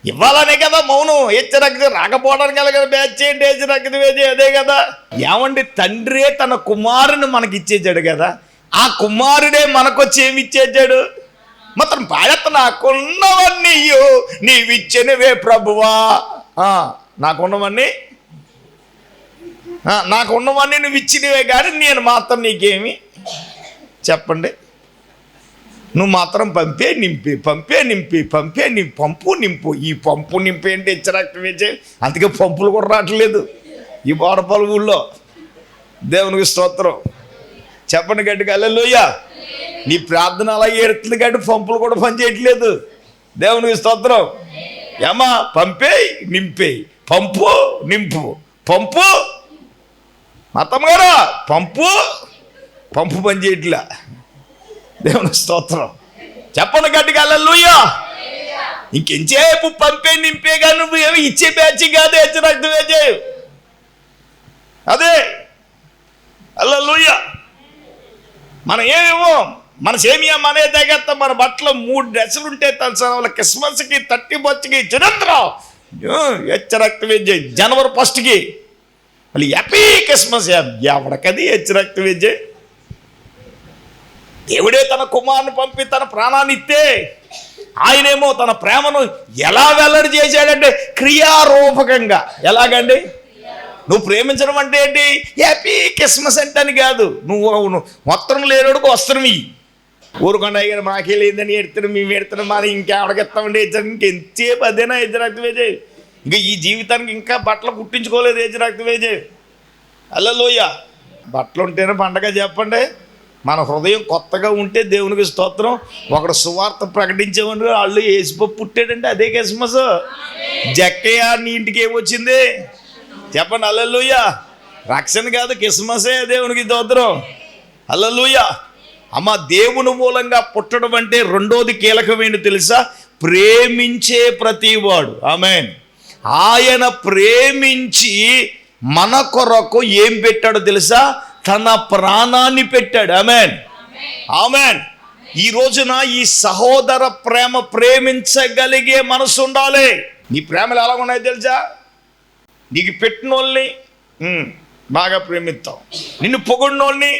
[SPEAKER 1] ఇవ్వాలనే కదా మౌనం. హెచ్చరక్తి రాకపోవడానికి కదా బ్యాచ్ చేయండి. హెచ్చరక్తి వేజే అదే కదా. ఏమండి, తండ్రే తన కుమారుని మనకి ఇచ్చేసాడు కదా. ఆ కుమారుడే మనకొచ్చి ఏమి ఇచ్చేసాడు? మొత్తం పాడత నాకున్నవన్నీ నీవిచ్చినవే ప్రభువా. నాకున్నవన్నీ నువ్వు ఇచ్చినవే కానీ నేను మాత్రం నీకేమి చెప్పండి. నువ్వు మాత్రం పంపే నింపి పంపు నింపు. ఈ పంపు నింపి అంటే హెచ్చరక్తం వేసే. అందుకే పంపులు కూడా రావట్లేదు ఈ బోడపల్లి ఊళ్ళో. దేవునికి స్తోత్రం. చెప్పండి గట్టిగా హల్లెలూయా. నీ ప్రార్థన అలాగే ఏడుతుంది కాబట్టి పంపులు కూడా పనిచేయట్లేదు. దేవునికి స్తోత్రం. ఏమా పంపే నింపే, పంపు నింపు, పంపు మతం గారా పంపు పనిచేయట్లా. దేవునికి స్తోత్రం. చెప్పండి గట్టిగా హల్లెలూయా. ఇంకెంచేపు పంపే నింపే కానీ నువ్వు ఏమి ఇచ్చే బ్యాచ్ కాదు. హెచ్చరక్తం వేజే అదే. హల్లెలూయా. మనం ఏమేమో మన సేమియా మనే తగ్గత్తా. మన బట్టలు 3 డ్రెస్సులు ఉంటే తన క్రిస్మస్కి 30 బొచ్చుకి చిరంతరం హెచ్చరక్తం వేజే. జనవరి 1కి మళ్ళీ హ్యాపీ క్రిస్మస్. ఎవడకది హెచ్చరక్తం వేజే? దేవుడే తన కుమారుని పంపి తన ప్రాణాన్ని ఇస్తే ఆయనేమో తన ప్రేమను ఎలా వెల్లడి చేశాడంటే క్రియారూపకంగా. ఎలాగండి? నువ్వు ప్రేమించడం అంటే ఏంటి? హ్యాపీ క్రిస్మస్ అంటే అని కాదు. నువ్వు వస్త్రం లేనోడుకు వస్త్రం ఇయ్యి. ఊరుకుండా అయ్యారు మాకే లేదని ఎడుతున్నాం, మేము ఎడుతున్నాం, మరి ఇంకెవడకెత్తామండి ఇంకెంతసేపు అదేనా హెచ్చరక్తం వేజే. ఇంకా ఈ జీవితానికి ఇంకా బట్టలు కుట్టించుకోలేదు హెచ్చరక్తం వేజే. హల్లెలూయా. బట్టలు ఉంటేనే పండగ చెప్పండి. మన హృదయం కొత్తగా ఉంటే దేవునికి స్తోత్రం. ఒకడు సువార్త ప్రకటించేవాడు వాళ్ళు యేసుపప్పు పుట్టాడంటే అదే క్రిస్మస్. జక్కయ్య నీ ఇంటికి ఏమొచ్చింది చెప్పండి? హల్లెలూయా. రక్షణ కాదు క్రిస్మసే దేవునికి స్తోత్రం. హల్లెలూయా. అమ్మ, దేవుని మూలంగా పుట్టడం అంటే రెండోది కీలకమైన తెలుసా? ప్రేమించే ప్రతివాడు. ఆమేన్. ఆయన ప్రేమించి మన కొరకు ఏం పెట్టాడో తెలుసా? తన ప్రాణాన్ని పెట్టాడు. ఆమేన్, ఆమేన్. ఈ రోజున ఈ సహోదర ప్రేమించగలిగే మనసు ఉండాలి. నీ ప్రేమలు ఎలా ఉన్నాయో తెలుసా? నీకు పెట్టిన వాళ్ళని బాగా ప్రేమిస్తావు. నిన్ను పొగిడినోళ్ళని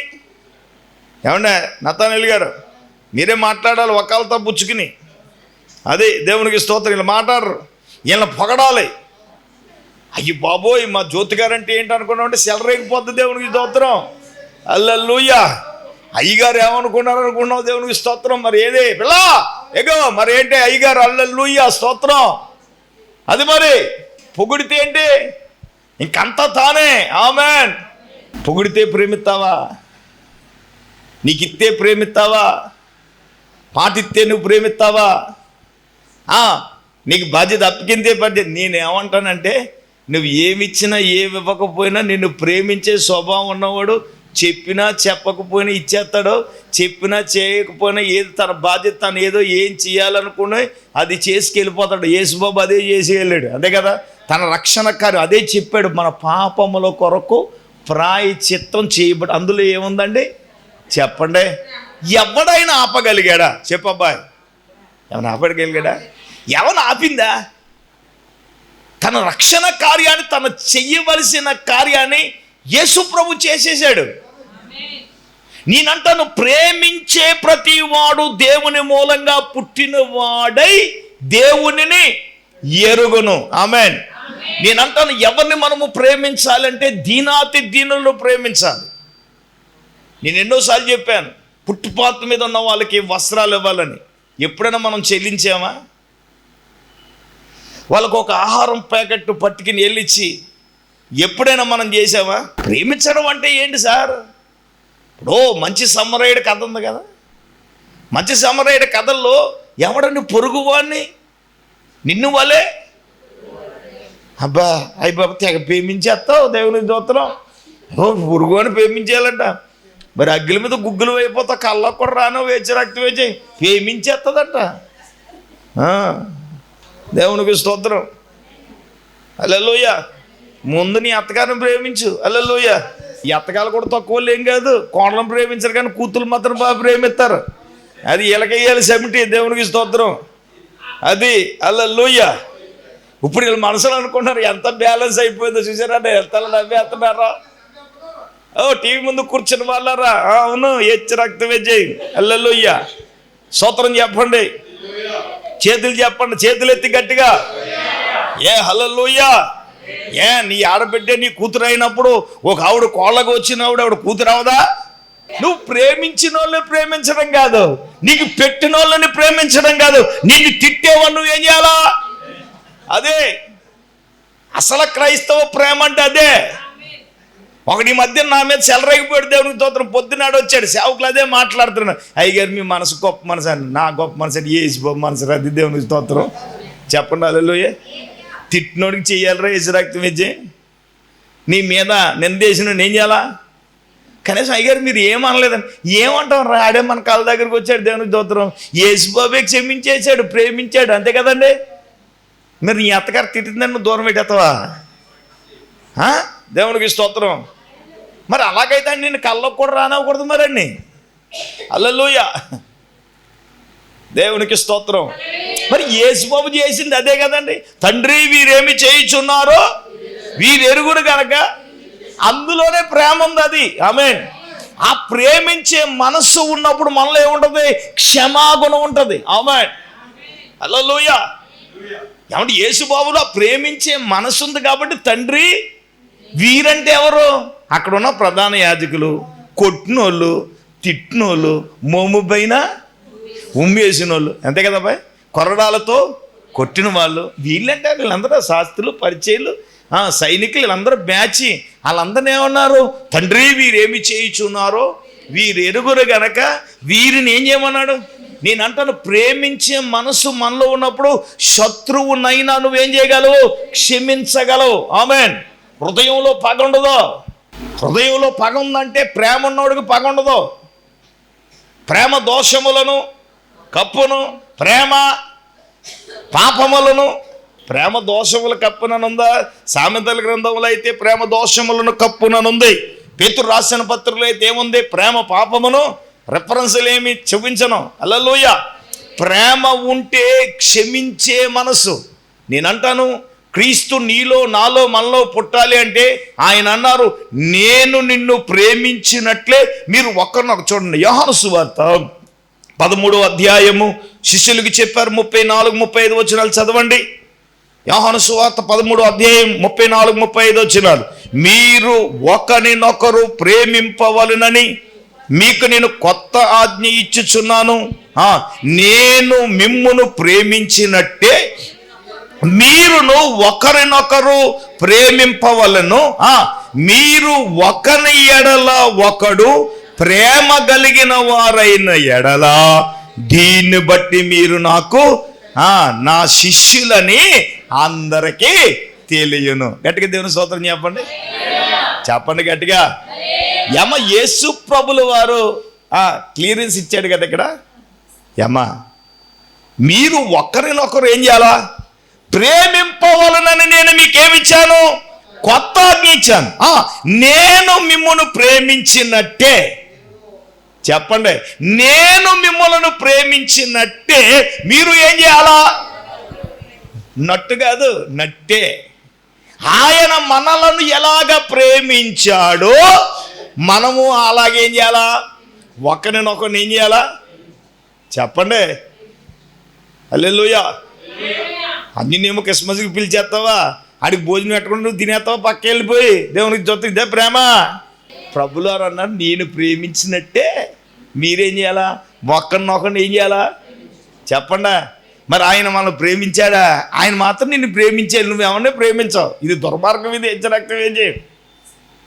[SPEAKER 1] ఏమన్నా నతానేలు గారు మీరే మాట్లాడాలి ఒకళ్ళతో పుచ్చుకుని. అదే దేవునికి స్తోత్రం. ఇలా మాట్లాడరు, వీళ్ళని పొగడాలి. అయ్యి బాబోయ్ మా జ్యోతి గారు అంటే ఏంటి అనుకున్నావు అంటే సెలరేగిపోద్ది. దేవునికి స్తోత్రం. హల్లెలూయా. అయ్యగారు ఏమనుకున్నారు అనుకున్నావు? దేవునికి స్తోత్రం. మరి ఏదే పిల్ల ఎగో మరి ఏంటి అయ్యగారు? హల్లెలూయా స్తోత్రం. అది మరి పొగిడితే ఏంటి? ఇంకంతా తానే. ఆమేన్. పొగిడితే ప్రేమిస్తావా? నీకిత్తే ప్రేమిస్తావా? పాటిస్తే నువ్వు ప్రేమిస్తావా? నీకు బాధ్యత అప్పకిందే బాధ్యత. నేనేమంటానంటే నువ్వు ఏమిచ్చినా ఏమి ఇవ్వకపోయినా నిన్ను ప్రేమించే స్వభావం ఉన్నవాడు చెప్పినా చెప్పకపోయినా ఇచ్చేస్తాడు. చెప్పినా చేయకపోయినా ఏది తన బాధ్యత తను ఏదో ఏం చేయాలనుకుని అది చేసుకెళ్ళిపోతాడు. యేసుబాబు అదే చేసి వెళ్ళాడు. అదే కదా తన రక్షణ కార్యం. అదే చెప్పాడు, మన పాపముల కొరకు ప్రాయశ్చిత్తం చేయబడి. అందులో ఏముందండి చెప్పండి? ఎవడైనా ఆపగలిగాడా? చెప్పబ్బాయి, ఏమైనా ఆపగలిగాడా? ఎవరు ఆపిందా? తన రక్షణ కార్యాన్ని, తను చెయ్యవలసిన కార్యాన్ని యేసు ప్రభు చేసేసాడు. నేనంటాను ప్రేమించే ప్రతి వాడు దేవుని మూలంగా పుట్టినవాడై దేవునిని ఎరుగును. ఆమేన్. నేనంటాను ఎవరిని మనము ప్రేమించాలంటే దీనాతి దీనులను ప్రేమించాలి. నేను ఎన్నోసార్లు చెప్పాను పుట్టుపాత మీద ఉన్న వాళ్ళకి వస్త్రాలు ఇవ్వాలని. ఎప్పుడైనా మనం చెల్లించామా? వాళ్ళకు ఒక ఆహారం ప్యాకెట్ పట్టుకుని వెళ్ళిచ్చి ఎప్పుడైనా మనం చేసామా? ప్రేమించడం అంటే ఏంటి సార్? ఇప్పుడు మంచి సమరయుడి కథ ఉంది కదా, మంచి సమరయుడి కథల్లో ఎవడని పొరుగువాడిని నిన్ను వలే అబ్బా అయ్యి బాబా తెగ ప్రేమించేస్తావు దేవుని స్తోత్రం. పొరుగువాడిని ప్రేమించేయాలంట. మరి అగ్గిల మీద గుగ్గులు అయిపోతా, కళ్ళకు కూడా రాను వేచి రక్తం వేచి ప్రేమించేస్తుందంట. దేవునికి స్తోత్రం. హల్లెలూయ. ముందు నీ అత్తగారిని ప్రేమించు. హల్లెలూయ. ఈ అత్తగారు కూడా తక్కువ ఏం కాదు, కోడలను ప్రేమించరు కానీ కూతురు మాత్రం బాగా ప్రేమిస్తారు. అది ఇలకేయాలి సెమిటి. దేవునికి స్తోత్రం. అది హల్లెలూయ. ఇప్పుడు వీళ్ళు మనసులో అనుకుంటున్నారు ఎంత బ్యాలెన్స్ అయిపోయిందో చూసారా, ఎంత నవ్వేస్తున్నారా. టీవీ ముందు కూర్చుని వాళ్ళారా, అవును హెచ్చు రక్తం వేజేయి. హల్లెలూయ. స్తోత్రం చెప్పండి, చేతులు చెప్పండి, చేతులు ఎత్తి గట్టిగా హల్లెలూయ. నీ ఆడబిడ్డే నీ కూతురు అయినప్పుడు ఒక ఆవిడ కోళ్ళకు వచ్చినప్పుడు ఆవిడ కూతురు అవదా? నువ్వు ప్రేమించిన వాళ్ళని ప్రేమించడం కాదు, నీకు పెట్టిన వాళ్ళని ప్రేమించడం కాదు, నీకు తిట్టేవాళ్ళు నువ్వేం చేయాలా? అదే అసలు క్రైస్తవ ప్రేమ అంటే. అదే ఒకటి మధ్య నా మీద చెలరేగిపోయాడు దేవునికి స్తోత్రం. పొద్దునాడు వచ్చాడు సేవకులు అదే మాట్లాడుతున్నాడు, అయ్యగారు మీ మనసు గొప్ప మనసు అని. నా గొప్ప మనసు అని ఏసి గొప్ప మనసు అది దేవునికి స్తోత్రం చెప్పండి. హల్లెలూయా. తిట్టినోడికి చెయ్యాలరా ఏసు రక్తం వేసి, నీ మీద నిందేసిన ఏం చేయాలా? కనీసం అయ్యగారు మీరు ఏమనలేదని ఏమంటాం రా, ఆడే మన కాళ్ళ దగ్గరికి వచ్చాడు దేవునికి స్తోత్రం. యేసుబాబే క్షమించేశాడు, ప్రేమించాడు, అంతే కదండి. మరి నీ అత్తగారు తిట్టిందని నువ్వు దూరం పెట్టేస్తావా? దేవునికి స్తోత్రం. మరి అలాగైతే నేను కళ్ళకు కూడా రానవ్వకూడదు మరి అన్ని. హల్లెలూయా. దేవునికి స్తోత్రం. మరి యేసుబాబు చేసింది అదే కదండి. తండ్రి వీరేమి చేయుచున్నారో వీరెరుగురు కనుక, అందులోనే ప్రేమ ఉంది. అది ఆమేన్. ఆ ప్రేమించే మనస్సు ఉన్నప్పుడు మనలో ఏముంటుంది? క్షమాగుణం ఉంటుంది. ఆమేన్. హల్లెలూయా. ఏమంటే యేసుబాబులో ప్రేమించే మనసు ఉంది కాబట్టి తండ్రి వీరంటే ఎవరు? అక్కడ ఉన్న ప్రధాన యాజకులు, కొట్టినోళ్ళు, తిట్టినోళ్ళు, మోము పైన ఉమ్మేసిన వాళ్ళు, అంతే కదా బాయ్, కొరడాలతో కొట్టిన వాళ్ళు. వీళ్ళంటే వీళ్ళందరూ శాస్త్రులు, పరిచయులు, సైనికులు, వీళ్ళందరూ బ్యాచి. వాళ్ళందరూ ఏమన్నారు? తండ్రి వీరేమి చేయుచున్నారో వీరెరుగురు గనక వీరిని ఏం చేయమన్నాడు? నేను అంటాను, ప్రేమించే మనసు మనలో ఉన్నప్పుడు శత్రువునైనా నువ్వేం చేయగలవు? క్షమించగలవు. ఆమేన్. హృదయంలో పగ ఉండదు. హృదయంలో పగ ఉందంటే ప్రేమ ఉన్నోడికి పగ ఉండదు. ప్రేమ దోషములను కప్పును, ప్రేమ పాపములను. ప్రేమ దోషములు కప్పుననుందా? సామెతల గ్రంథములు అయితే ప్రేమ దోషములను కప్పుననుంది. పేతురు రాసిన పత్రికలో అయితే ఏముంది? ప్రేమ పాపమును. రెఫరెన్స్లు ఏమి చూపించను. హల్లెలూయా. ప్రేమ ఉంటే క్షమించే మనసు. నేనంటాను, క్రీస్తు నీలో నాలో మనలో పుట్టాలి అంటే ఆయన అన్నారు, నేను నిన్ను ప్రేమించినట్లే మీరు ఒకరినొకరు. చూడండి, యోహాను సువార్త 13వ అధ్యాయము శిష్యులకి చెప్పారు. 34, 35 వచనాలు చదవండి. యోహాను సువార్త 13వ అధ్యాయం 34, 35 వచనాలు. మీరు ఒకరినొకరు ప్రేమింపవలెనని మీకు నేను కొత్త ఆజ్ఞ ఇచ్చుచున్నాను, నేను మిమ్మును ప్రేమించినట్టే మీరును ఒకరినొకరు ప్రేమింపవలను. మీరు ఒకరి ఎడల ఒకడు ప్రేమ కలిగిన వారైన ఎడల దీన్ని బట్టి మీరు నాకు నా శిష్యులని అందరికీ తెలియను. గట్టిగా దేవుని స్తోత్రం చెప్పండి, చెప్పండి గట్టిగా. యేసు ప్రభుల వారు క్లియరెన్స్ ఇచ్చాడు కదా ఇక్కడ. మీరు ఒకరినొకరు ఏం చేయాలా? ప్రేమింపవలనని నేను మీకేమిచ్చాను? కొత్త ఆజ్ఞ ఇచ్చాను. నేను మిమ్మల్ని ప్రేమించినట్టే. చెప్పండి, నేను మిమ్మల్ని ప్రేమించినట్టే మీరు ఏం చేయాలా? నట్టు కాదు, నట్టే. ఆయన మనలను ఎలాగ ప్రేమించాడో మనము అలాగేం చేయాలా? ఒకరినొకరిని ఏం చేయాలా? చెప్పండి. హల్లెలూయా. అన్నినేమో క్రిస్మస్కి పిలిచేస్తావా, ఆడికి భోజనం పెట్టుకుని నువ్వు తినేస్తావా పక్క వెళ్ళిపోయి. దేవునికి జొత్త ఇదే ప్రేమ. ప్రభులారు అన్నారు, నేను ప్రేమించినట్టే మీరేం చేయాలా? ఒకరినొకరిని ఏం చేయాలా? చెప్పండి. మరి ఆయన మనం ప్రేమించాడా? ఆయన మాత్రం నిన్ను ప్రేమించాడు, నువ్వేమన్నా ప్రేమించావు. ఇది దుర్మార్గం, ఇది హెచ్చరక్తం. ఏం చేయ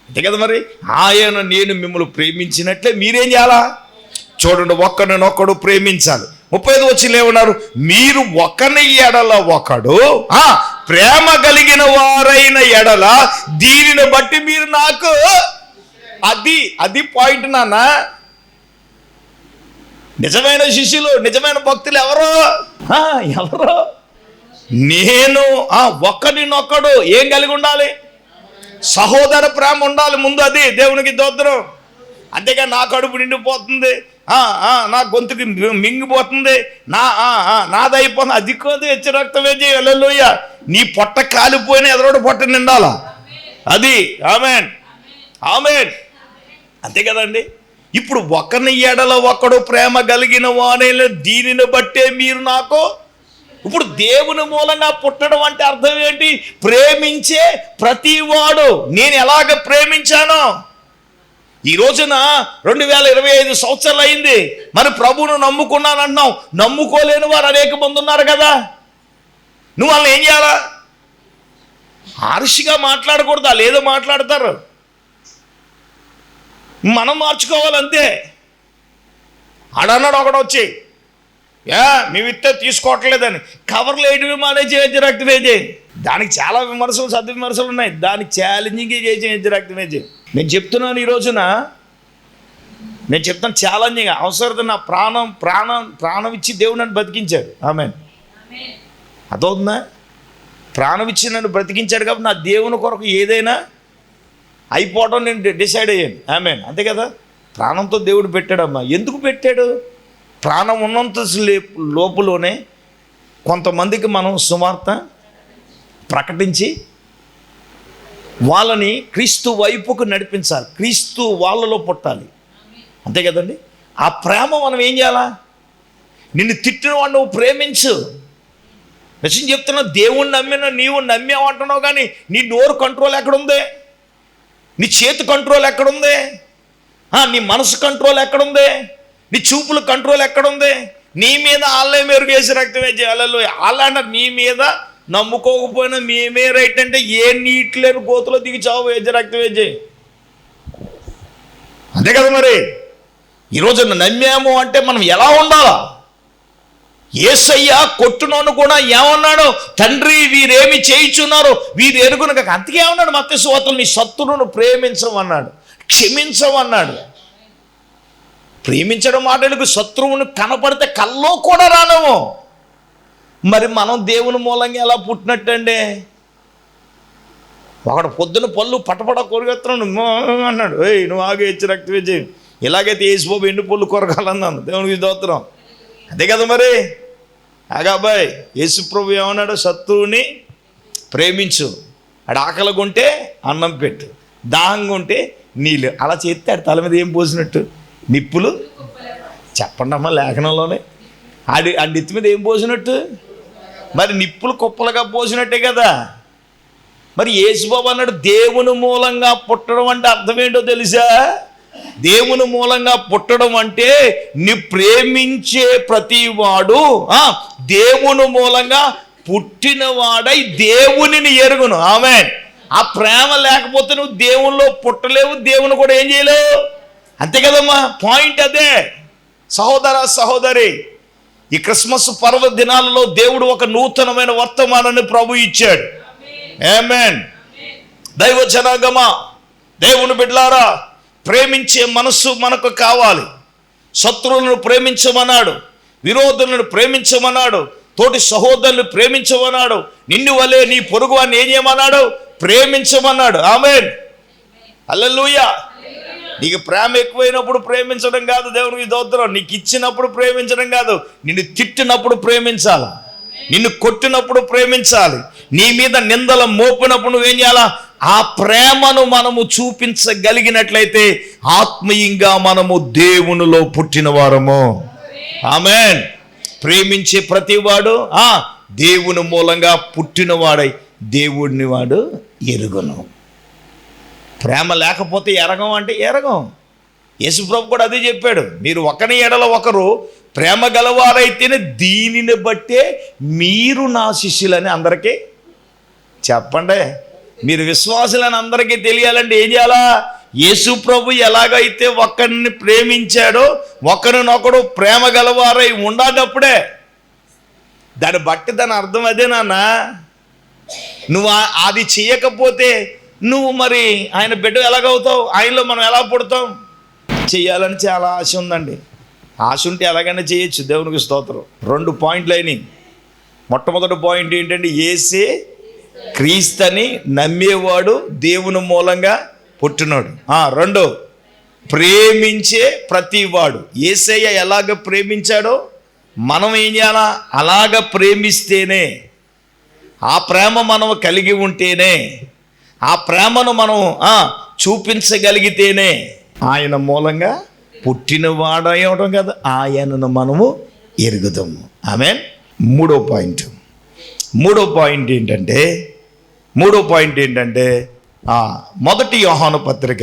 [SPEAKER 1] అంతే కదా మరి. ఆయన నేను మిమ్మల్ని ప్రేమించినట్లే మీరేం చేయాలా? చూడండి, ఒక్కడినొక్కడు ప్రేమించాలి. 35 వచనంలో ఏమన్నారు? మీరు ఒకని ఎడల ఒకడు ప్రేమ కలిగిన వారైన ఎడల దీనిని బట్టి మీరు నాకు. అది పాయింట్ నాన్న. నిజమైన శిష్యులు, నిజమైన భక్తులు ఎవరు? నేను ఒక్కడినొక్కడు ఏం కలిగి ఉండాలి? సహోదర ప్రేమ ఉండాలి ముందు. అది దేవునికి స్తోత్రం. అంతేగా నా కడుపు నిండిపోతుంది, నా గొంతుకి మింగిపోతుంది, నాదైపోతుంది, అది కాదు హెచ్చరక్తమే హల్లెలూయ. నీ పొట్ట కాలిపోయిన ఎదరోడు పొట్ట నిండాలా? అది ఆమేన్, ఆమేన్. అంతే కదండి. ఇప్పుడు ఒకని ఎడల ఒకడు ప్రేమ కలిగిన వానే దీనిని బట్టే మీరు నాకు. ఇప్పుడు దేవుని మూలంగా పుట్టడం అంటే అర్థం ఏంటి? ప్రేమించే ప్రతివాడు. నేను ఎలాగ ప్రేమించానో, ఈ రోజున 2025 సంవత్సరాలు అయింది, మరి ప్రభువును నమ్ముకున్నాను అంటున్నావు. నమ్ముకోలేని వారు అనేక మంది ఉన్నారు కదా. నువ్వు వాళ్ళని ఏం చేయాలా? హార్ష్గా మాట్లాడకూడదు, వాళ్ళు ఏదో మాట్లాడతారు, మనం మార్చుకోవాలంతే. ఆడన్నాడు ఒకడు వచ్చి, మేము ఇస్తే తీసుకోవట్లేదని కవర్లు వేయటమే మానేసి హెచ్చరక్తమే. దానికి చాలా విమర్శలు, సద్విమర్శలు ఉన్నాయి. దానికి ఛాలెంజింగ్ చేసి హెచ్చరక్తమే. నేను చెప్తున్నాను, ఈ రోజున నేను చెప్తాను ఛాలెంజింగ్. అవసరత నా ప్రాణం ఇచ్చి దేవుడు నన్ను బతికించాడు. ఆమేన్. అదవుతుందా? ప్రాణం ఇచ్చి నన్ను బ్రతికించాడు కాబట్టి నా దేవుని కొరకు ఏదైనా అయిపోవడం నేను డిసైడ్ అయ్యాను. ఆమేన్. అంతే కదా. ప్రాణంతో దేవుడు పెట్టాడమ్మా. ఎందుకు పెట్టాడు? ప్రాణం ఉన్నంత లోపులోనే కొంతమందికి మనం సువార్త ప్రకటించి వాళ్ళని క్రీస్తు వైపుకు నడిపించాలి, క్రీస్తు వాళ్ళలో పుట్టాలి. అంతే కదండి. ఆ ప్రేమ మనం ఏం చేయాలా? నిన్ను తిట్టిన వాడు నువ్వు ప్రేమించు. నిజం చెప్తున్నా, దేవుణ్ణి నమ్మిన నీవు నమ్మేమంటున్నావు, కానీ నీ నోరు కంట్రోల్ ఎక్కడుంది? నీ చేతి కంట్రోల్ ఎక్కడుంది? నీ మనసు కంట్రోల్ ఎక్కడుంది? నీ చూపుల కంట్రోల్ ఎక్కడుంది? నీ మీద ఆళ్ళే మెరుగేసి రక్తమే చేయాలలో. ఆళ్ళ నీ మీద నమ్ముకోకపోయినా మేమే రైట్ అంటే ఏ నీటిలేని గోతులో దిగి చావు వేజ రక్తమే చేయి. అంతే కదా మరి. ఈరోజు నమ్మాము అంటే మనం ఎలా ఉండాలా? యేసయ్య కొట్టునోను కూడా ఏమన్నాడు? తండ్రి వీరేమి చేయుచున్నారు వీరు ఎరుగును కాక. అందుకే ఏమన్నాడు మత్తయి సువార్తలో? నీ శత్రువును ప్రేమించమన్నాడు, క్షమించమన్నాడు. ప్రేమించడం మాటలకు శత్రువును కనపడితే కల్లో కూడా రానము. మరి మనం దేవుని మూలంగా ఎలా పుట్టినట్టండి? ఒకడు పొద్దున పళ్ళు పటపట కొరగెత్తున్నాడు అన్నాడు. నువ్వు ఆగే హెచ్చు రక్తమే చేయి. ఇలాగైతే యేసుబాబు ఎండు పళ్ళు కొరగాలన్నాను. దేవునికి స్తోత్రం. అదే కదా మరి. అబ్బాయి యేసు ప్రభు ఏమన్నాడు? శత్రువుని ప్రేమించు, ఆడు ఆకలిగా ఉంటే అన్నం పెట్టు, దాహంగా ఉంటే నీళ్ళు. అలా చేస్తే ఆడి తల మీద ఏం పోసినట్టు? నిప్పులు. చెప్పండి అమ్మా లేఖనంలోనే. ఆ నెత్తి మీద ఏం పోసినట్టు? మరి నిప్పులు కుప్పలుగా పోసినట్టే కదా. మరి యేసుబాబు అన్నాడు దేవుని మూలంగా పుట్టడం అంటే అర్థం ఏంటో తెలుసా? దేవుని మూలంగా పుట్టడం అంటే నీ ప్రేమించే ప్రతివాడు దేవుని మూలంగా పుట్టినవాడై దేవునిని ఎరుగును. ఆమేన్. ఆ ప్రేమ లేకపోతే నువ్వు దేవునిలో పుట్టలేవు, దేవుని కూడా ఏం చేయలేవు. అంతే కదమ్మా. పాయింట్ అదే. సహోదర సహోదరి, ఈ క్రిస్మస్ పర్వదినాలలో దేవుడు ఒక నూతనమైన వర్తమానాన్ని ప్రభు ఇచ్చాడు. ఆమేన్. దైవ జనాంగమా, దేవుని బిడ్డలారా, ప్రేమించే మనస్సు మనకు కావాలి. శత్రువులను ప్రేమించమన్నాడు, విరోధులను ప్రేమించమన్నాడు, తోటి సహోదరులను ప్రేమించమన్నాడు, నిన్ను వలే నీ పొరుగువాన్ని ఏం చేయమన్నాడు? ప్రేమించమన్నాడు. ఆమేన్. హల్లెలూయా. నీకు ప్రేమ ఎక్కువైనప్పుడు ప్రేమించడం కాదు దేవునికి స్తోత్రం. నీకు ఇచ్చినప్పుడు ప్రేమించడం కాదు, నిన్ను తిట్టినప్పుడు ప్రేమించాలి, నిన్ను కొట్టినప్పుడు ప్రేమించాలి, నీ మీద నిందలు మోపినప్పుడు నువ్వేం చేయాలా? ఆ ప్రేమను మనము చూపించగలిగినట్లయితే ఆత్మీయంగా మనము దేవునిలో పుట్టిన వారము. ఆమేన్. ప్రేమించే ప్రతివాడు దేవుని మూలంగా పుట్టినవాడై దేవుడిని వాడు ఎరుగును. ప్రేమ లేకపోతే ఎరగం అంటే ఎరగం. యేసుప్రభు కూడా అదే చెప్పాడు. మీరు ఒకని ఎడల ఒకరు ప్రేమ గలవారైతేనే దీనిని బట్టే మీరు నా శిష్యులని అందరికీ చెప్పండి. మీరు విశ్వాసులని అందరికీ తెలియాలంటే ఏం చేయాలా? యేసు ప్రభు ఎలాగైతే ఒకరిని ప్రేమించాడో ఒకరినొకడు ప్రేమ గలవారై ఉండాలప్పుడే. దాన్ని బట్టి దాని అర్థం అదే నాన్న. నువ్వు అది చేయకపోతే నువ్వు మరి ఆయన బిడ్డ ఎలాగవుతావు? ఆయనలో మనం ఎలా పుడతాం? చెయ్యాలని చాలా ఆశ ఉందండి. ఆశ ఉంటే ఎలాగైనా చేయొచ్చు. దేవునికి స్తోత్రం. 2 పాయింట్లు అయినాయి. మొట్టమొదటి పాయింట్ ఏంటంటే యేసే క్రీస్తుని నమ్మేవాడు దేవుని మూలంగా పుట్టినాడు. 2 ప్రేమించే ప్రతివాడు. యేసయ్య ఎలాగ ప్రేమించాడో మనం ఏం చేయాలా? అలాగ ప్రేమిస్తేనే, ఆ ప్రేమ మనం కలిగి ఉంటేనే, ఆ ప్రేమను మనం చూపించగలిగితేనే ఆయన మూలంగా పుట్టినవాడై అవడం కదా, ఆయనను మనము ఎరుగుదాము. ఆమేన్. మూడో పాయింట్ ఏంటంటే మొదటి యోహాను పత్రిక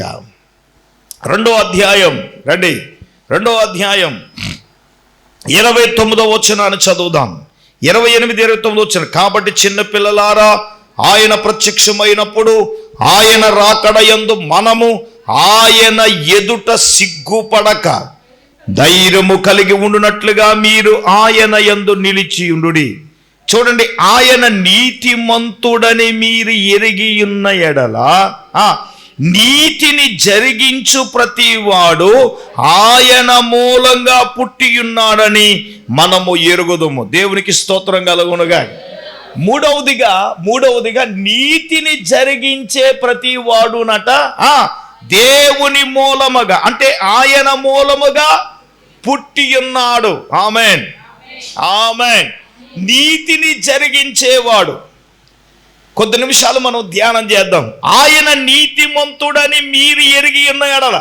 [SPEAKER 1] 2వ అధ్యాయం, రండి, 2వ అధ్యాయం 29వ వచనాన్ని చదువుదాం. 28, 29 వచనం. కాబట్టి చిన్నపిల్లలారా, ఆయన ప్రత్యక్షమైనప్పుడు ఆయన రాకడ యందు మనము ఆయన ఎదుట సిగ్గుపడక ధైర్యము కలిగి ఉండునట్లుగా మీరు ఆయన యందు నిలిచి ఉండుడి. చూడండి, ఆయన నీతిమంతుడని మీరు ఎరిగి ఉన్న ఎడల నీతిని జరిగించు ప్రతివాడు ఆయన మూలంగా పుట్టి ఉన్నాడని మనము ఎరుగుదుము. దేవునికి స్తోత్రం కలుగునుగా. మూడవదిగా నీతిని జరిగించే ప్రతి వాడునట దేవుని మూలముగా, అంటే ఆయన మూలముగా పుట్టి ఉన్నాడు. ఆమేన్, ఆమేన్. నీతిని జరిగించేవాడు. కొద్ది నిమిషాలు మనం ధ్యానం చేద్దాం. ఆయన నీతిమంతుడని మీరు ఎరిగి ఉన్న ఎడల.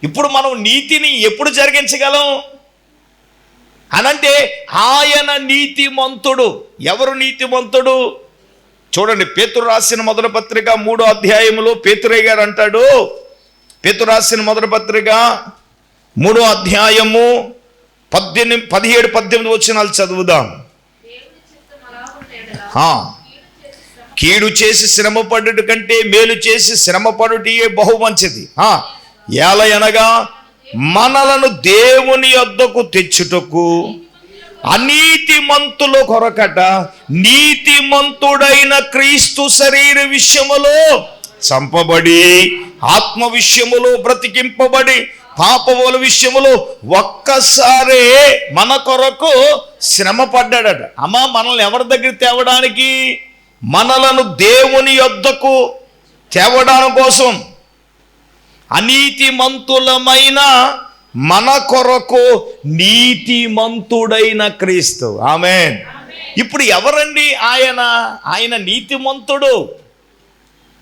[SPEAKER 1] ఇప్పుడు మనం నీతిని ఎప్పుడు జరిగించగలం అనంటే ఆయన నీతిమంతుడు. ఎవరు నీతిమంతుడు? చూడండి, పేతురు రాసిన మొదటి పత్రిక 3వ అధ్యాయంలో పేతురయ్య గారు అంటాడు. పేతురు రాసిన మొదటి పత్రిక 3వ అధ్యాయము 17-18 వచనాలు చదువుదాం. కీడు చేసి శ్రమపడుట కంటే మేలు చేసి శ్రమపడుటయే బహు మంచిది. ఏలయనగా మనలను దేవుని యొద్దకు తెచ్చుటకు అనీతిమంతుల కొరకట నీతిమంతుడైన క్రీస్తు శరీర విషయములో చంపబడి ఆత్మ విషయములో బ్రతికింపబడి పాపముల విషయములో ఒక్కసారే మన కొరకు శ్రమ పడ్డాడట. అమ్మా, మనల్ని ఎవరి దగ్గర తేవడానికి? మనలను దేవుని యొద్దకు తేవడానికి కోసం అనీతిమంతులమైన మన కొరకు నీతిమంతుడైన క్రీస్తు. ఆమేన్. ఇప్పుడు ఎవరండి ఆయన? ఆయన నీతిమంతుడు.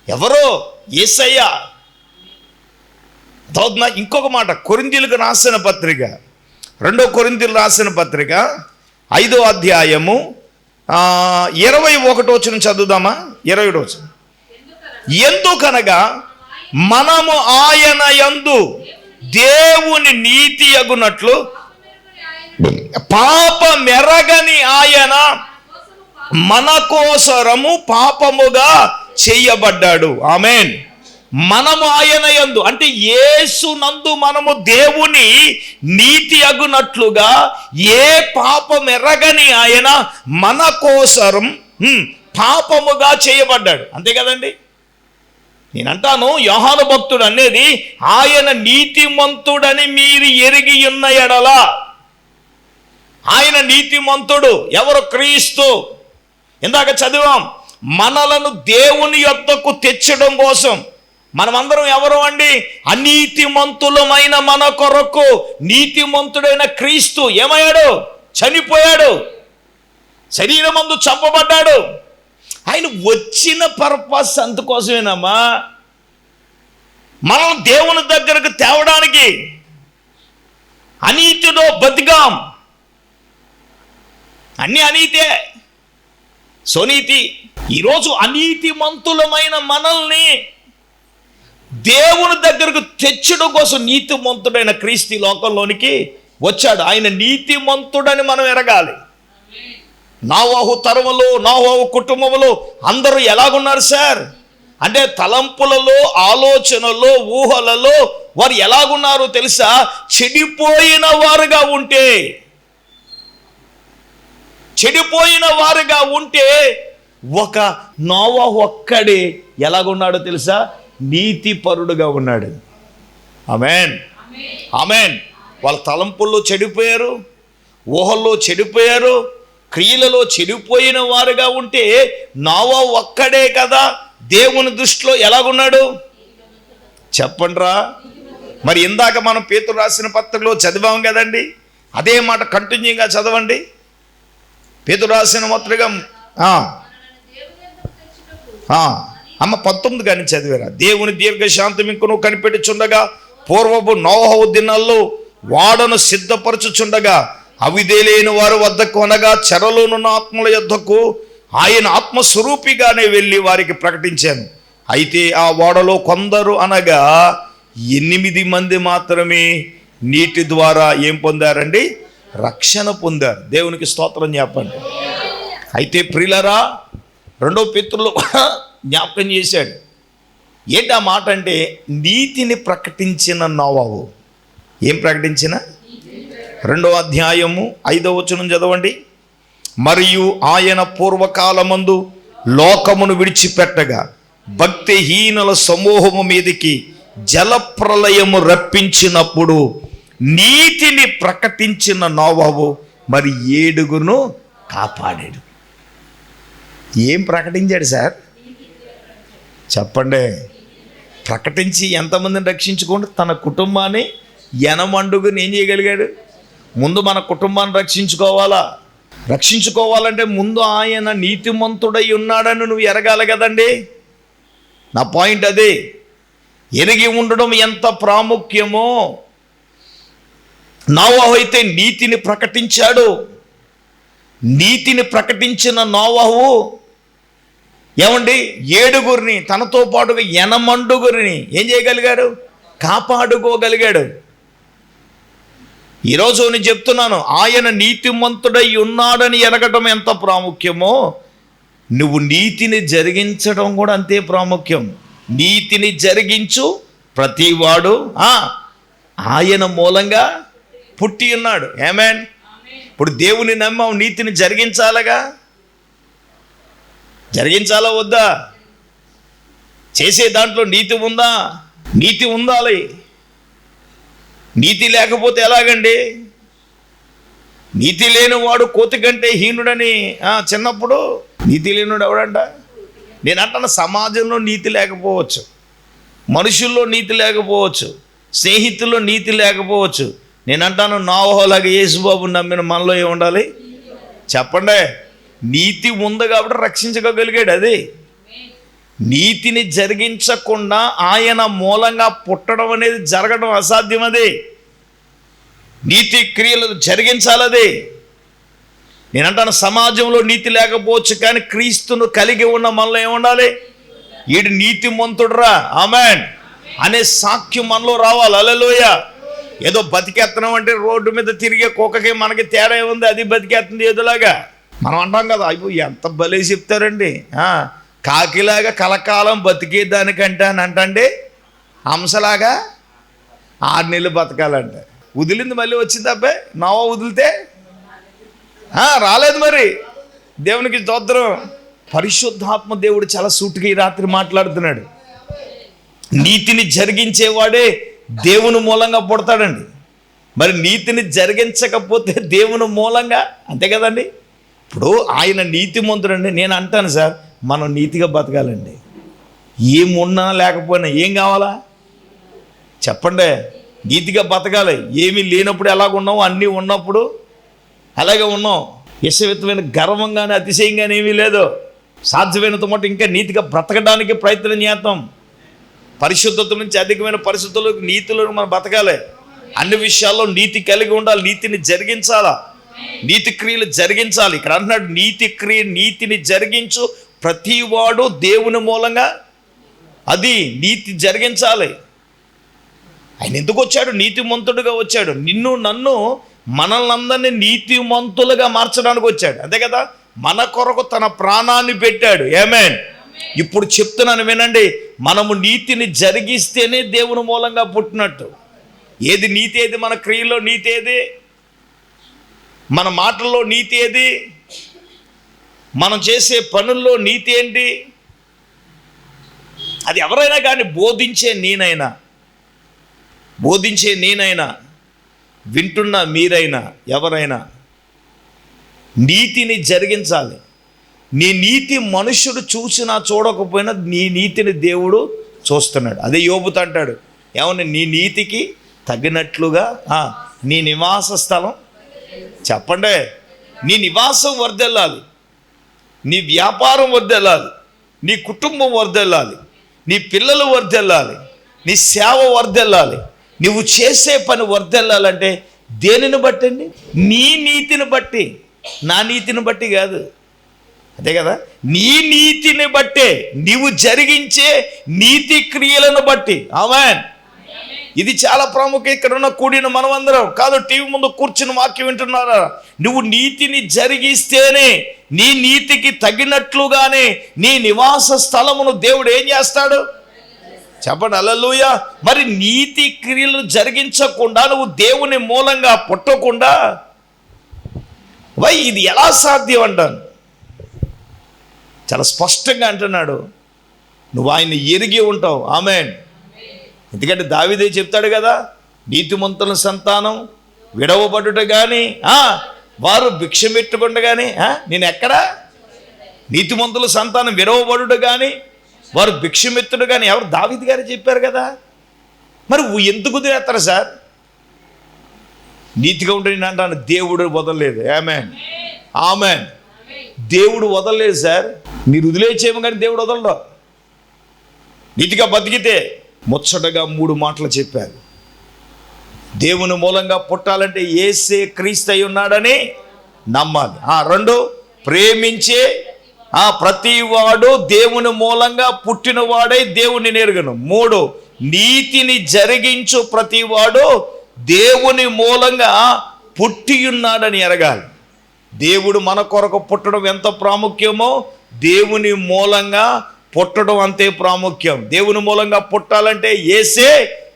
[SPEAKER 1] ఎవరో? యేసయ్య. ఇంకొక మాట, కొరింథీయులకు రాసిన పత్రిక, 2వ కొరింథీయులు రాసిన పత్రిక 5వ అధ్యాయము 21వ వచనం చదువుదామా? 21వ వచనం. ఎందుకనగా మనము ఆయన యందు దేవుని నీతి అగునట్లు పాపమెరగని ఆయన మన కోసరము పాపముగా చేయబడ్డాడు. ఆమేన్. మనము ఆయన యందు, అంటే యేసునందు మనము దేవుని నీతి అగునట్లుగా ఏ పాపమెరగని ఆయన మన కోసరం పాపముగా చేయబడ్డాడు. అంతే కదండి. నేనంటాను, యోహాను భక్తుడు అనేది ఆయన నీతిమంతుడని మీరు ఎరిగి ఉన్న ఎడల. ఆయన నీతిమంతుడు. ఎవరు? క్రీస్తు. ఇందాక చదివాం, మనలను దేవుని యొద్దకు తెచ్చడం కోసం. మనమందరం ఎవరు అండి? అనీతిమంతులమైన మన కొరకు నీతిమంతుడైన క్రీస్తు ఏమయ్యాడు? చనిపోయాడు. శరీరమందు చంపబడ్డాడు. ఆయన వచ్చిన పర్పస్ అందుకోసమేనమ్మా, మనం దేవుని దగ్గరకు తేవడానికి. అనీతిలో బతికాం, అన్ని అనీతే, స్వనీతి. ఈరోజు అనీతిమంతులమైన మనల్ని దేవుని దగ్గరకు తెచ్చడం కోసం నీతిమంతుడైన క్రీస్తు లోకంలోనికి వచ్చాడు. ఆయన నీతిమంతుడని మనం ఎరగాలి. నోవహు తరములో, నోవహు కుటుంబంలో అందరూ ఎలాగున్నారు సార్ అంటే తలంపులలో, ఆలోచనలో, ఊహలలో వారు ఎలాగున్నారు తెలుసా? చెడిపోయిన వారుగా ఉంటే, చెడిపోయిన వారుగా ఉంటే ఒక నోవహు ఒక్కడే ఎలాగున్నాడో తెలుసా? నీతిపరుడుగా ఉన్నాడు. ఆమేన్, ఆమేన్. వాళ్ళ తలంపుల్లో చెడిపోయారు, ఊహల్లో చెడిపోయారు, క్రియలలో చెడిపోయిన వారుగా ఉంటే నోవహు ఒక్కడే కదా దేవుని దృష్టిలో ఎలాగున్నాడు చెప్పండిరా. మరి ఇందాక మనం పేతురు రాసిన పత్రికలో చదివాం కదండి, అదే మాట కంటిన్యూగా చదవండి. పేతురు రాసిన పత్రిక అమ్మ 19 కానీ చదివారా? దేవుని దీర్ఘశాంతం ఇంకను కనిపెట్టుచుండగా పూర్వపు నోవహు దినాల్లో వాడను సిద్ధపరచుచుండగా అవిధేయులైన వారి వద్దకు అనగా చెరలోనున్న ఆత్మల యొద్దకు ఆయన ఆత్మస్వరూపిగానే వెళ్ళి వారికి ప్రకటించాను. అయితే ఆ ఓడలో కొందరు అనగా 8 మంది మాత్రమే నీటి ద్వారా ఏం పొందారండి? రక్షణ పొందారు. దేవునికి స్తోత్రం చెప్పండి. అయితే ప్రియులారా, 2 పేతురులో జ్ఞాపకం చేశాడు. ఏంటి ఆ మాట అంటే, నీతిని ప్రకటించిన నోవహు. ఏం ప్రకటించిన? 2వ అధ్యాయము 5వ వచనం చదవండి. మరియు ఆయన పూర్వకాలమందు లోకమును విడిచిపెట్టగా భక్తిహీనుల సమూహము మీదకి జలప్రలయము రప్పించినప్పుడు నీతిని ప్రకటించిన నోవహు మరి 7గురును కాపాడాడు. ఏం ప్రకటించాడు సార్ చెప్పండి? ప్రకటించి ఎంతమందిని రక్షించుకుంటూ తన కుటుంబాన్ని ఎనమండుగుని ఏం చేయగలిగాడు? ముందు మన కుటుంబాన్ని రక్షించుకోవాలంటే ముందు ఆయన నీతిమంతుడై ఉన్నాడని నువ్వు ఎరగాలి కదండి. నా పాయింట్ అదే. ఎరిగి ఉండడం ఎంత ప్రాముఖ్యమో. నోవహు అయితే నీతిని ప్రకటించాడు. నీతిని ప్రకటించిన నోవహు ఏమండి 7గురిని తనతో పాటుగా 8 ఏం చేయగలిగాడు? కాపాడుకోగలిగాడు. ఈరోజు నేను చెప్తున్నాను, ఆయన నీతిమంతుడై ఉన్నాడని ఎరగటం ఎంత ప్రాముఖ్యమో నువ్వు నీతిని జరిగించడం కూడా అంతే ప్రాముఖ్యం. నీతిని జరిగించు ప్రతివాడు ఆయన మూలంగా పుట్టి ఉన్నాడు. ఆమేన్. ఇప్పుడు దేవుని నమ్మావు, నీతిని జరిగించాలా వద్దా? చేసే దాంట్లో నీతి ఉందా? నీతి ఉండాలి. నీతి లేకపోతే ఎలాగండి? నీతి లేనివాడు కోతి కంటే హీనుడని చిన్నప్పుడు. నీతి లేనివాడు ఎవడంట? నేను అంటాను, సమాజంలో నీతి లేకపోవచ్చు, మనుషుల్లో నీతి లేకపోవచ్చు, స్నేహితుల్లో నీతి లేకపోవచ్చు. నేను అంటాను, నోవహులాగా యేసుబాబుని నమ్మిన మనలో ఏమి ఉండాలి చెప్పండి? నీతి ఉంది కాబట్టి రక్షించగలిగాడు. అది నీతిని జరిగించకుండా ఆయన మూలంగా పుట్టడం అనేది జరగడం అసాధ్యం. అది నీతి క్రియలు జరిగించాలది. నేనంటాను, సమాజంలో నీతి లేకపోవచ్చు కానీ క్రీస్తును కలిగి ఉన్న మనలో ఏముండాలి? ఈడు నీతిమంతుడురా ఆమేన్ అనే సాక్ష్యం మనలో రావాలి. హల్లెలూయా. ఏదో బతికేస్తున్నాం అంటే రోడ్డు మీద తిరిగే కుక్కకి మనకి తేడా ఉంది, అది బతికేస్తుంది ఏదోలాగా. మనం అంటాం కదా, అయ్యో ఎంత భలే చెప్తారండి, కాకిలాగా కలకాలం బతికేదానికంటే అని అంటండి హంసలాగా 6 నెలలు బతకాలంట. వదిలింది మళ్ళీ వచ్చింది. అబ్బాయి నోవహు వదిలితే రాలేదు. మరి దేవునికి స్తోత్రం. పరిశుద్ధాత్మ దేవుడు చాలా సూటిగా ఈ రాత్రి మాట్లాడుతున్నాడు. నీతిని జరిగించేవాడే దేవుని మూలంగా పుడతాడండి. మరి నీతిని జరిగించకపోతే దేవుని మూలంగా అంతే కదండి. ఇప్పుడు ఆయన నీతిమంతుడండి. నేను అంటాను సార్, మనం నీతిగా బతకాలండి. ఏమున్నా లేకపోయినా ఏం కావాలా చెప్పండి? నీతిగా బతకాలి. ఏమీ లేనప్పుడు ఎలాగున్నావు, అన్నీ ఉన్నప్పుడు అలాగే ఉన్నాం. యశవిత్తమైన గర్వంగానే అతిశయంగానే ఏమీ లేదు. సాధ్యమైనంత మటు ఇంకా నీతిగా బ్రతకడానికి ప్రయత్నం చేద్దాం. పరిశుద్ధత నుంచి అధికమైన పరిశుద్ధులకు నీతిలో మనం బతకాలి. అన్ని విషయాల్లో నీతి కలిగి ఉండాలి. నీతిని జరిగించాలా, నీతి క్రియలు జరిగించాలి. ఇక్కడ అంటున్నాడు, నీతిని జరిగించు ప్రతివాడు దేవుని మూలంగా. అది నీతి జరిగించాలి. ఆయన ఎందుకు వచ్చాడు? నీతిమంతుడుగా వచ్చాడు. నిన్ను నన్ను మనల్ని అందరినీ నీతిమంతులుగా మార్చడానికి వచ్చాడు. అంతే కదా. మన కొరకు తన ప్రాణాన్ని పెట్టాడు. ఆమేన్. ఇప్పుడు చెప్తున్నాను వినండి, మనము నీతిని జరిగిస్తేనే దేవుని మూలంగా పుట్టినట్టు. ఏది నీతి? ఏది మన క్రియలో నీతి? ఏది మన మాటల్లో నీతి? ఏది మనం చేసే పనుల్లో నీతి ఏంటి? అది ఎవరైనా కానీ బోధించే నేనైనా వింటున్న మీరైనా ఎవరైనా నీతిని జరిగించాలి. నీ నీతి మనుషుడు చూసినా చూడకపోయినా నీ నీతిని దేవుడు చూస్తున్నాడు. అదే యోబుతో అంటాడు, ఏమన్నా నీ నీతికి తగినట్లుగా నీ నివాస స్థలం, చెప్పండి, నీ నివాసం వర్ధిల్లాలి, నీ వ్యాపారం వర్ధిల్లాలి, నీ కుటుంబం వర్ధిల్లాలి, నీ పిల్లలు వర్ధిల్లాలి, నీ సేవ వర్ధిల్లాలి, నువ్వు చేసే పని వర్ధిల్లాలంటే దేనిని బట్టండి? నీ నీతిని బట్టి, నా నీతిని బట్టి కాదు. అదే కదా, నీ నీతిని బట్టే, నీవు జరిగించే నీతి క్రియలను బట్టి. ఆమేన్. ఇది చాలా ప్రాముఖ్యం. ఇక్కడ ఉన్న కూడిన మనమందరం కాదు, టీవీ ముందు కూర్చుని వాక్యం వింటున్నారా, నువ్వు నీతిని జరిగిస్తేనే నీ నీతికి తగినట్లుగానే నీ నివాస స్థలమును దేవుడు ఏం చేస్తాడు? చెప్పండి హల్లెలూయా. మరి నీతి క్రియలు జరిగించకుండా నువ్వు దేవుని మూలంగా పుట్టకుండా ఇది ఎలా సాధ్యం అంటాను. చాలా స్పష్టంగా అంటున్నాడు, నువ్వు ఆయన ఎరిగి ఉంటావు. ఆమేన్. ఎందుకంటే దావీదే చెప్తాడు కదా, నీతిమంతుల సంతానం విడవబడుట కానీ వారు భిక్షమెట్టుకుంట కానీ నేను ఎక్కడా? నీతిమంతుల సంతానం విడవబడుట కానీ వారు భిక్షమెత్తుడు కానీ ఎవరు? దావీదు గారు చెప్పారు కదా. మరి ఎందుకు తినేస్తారు సార్? నీతిగా ఉంటే నేను అంటాను, దేవుడు వదలలేదు. ఆమేన్. ఆమేన్. దేవుడు వదలలేదు సార్. మీరు వదిలేచేమో కానీ దేవుడు వదలడు. నీతిగా బతికితే ముచ్చటగా 3 మాటలు చెప్పారు. దేవుని మూలంగా పుట్టాలంటే యేసే క్రీస్తు అయి ఉన్నాడని నమ్మాలి. 2 ప్రేమించే ప్రతివాడు దేవుని మూలంగా పుట్టినవాడై దేవుని ఎరుగను. 3 నీతిని జరిగించు ప్రతివాడు దేవుని మూలంగా పుట్టి ఉన్నాడని ఎరగాలి. దేవుడు మన కొరకు పుట్టడం ఎంత ప్రాముఖ్యమో దేవుని మూలంగా పుట్టడం అంతే ప్రాముఖ్యం. దేవుని మూలంగా పుట్టాలంటే యేసే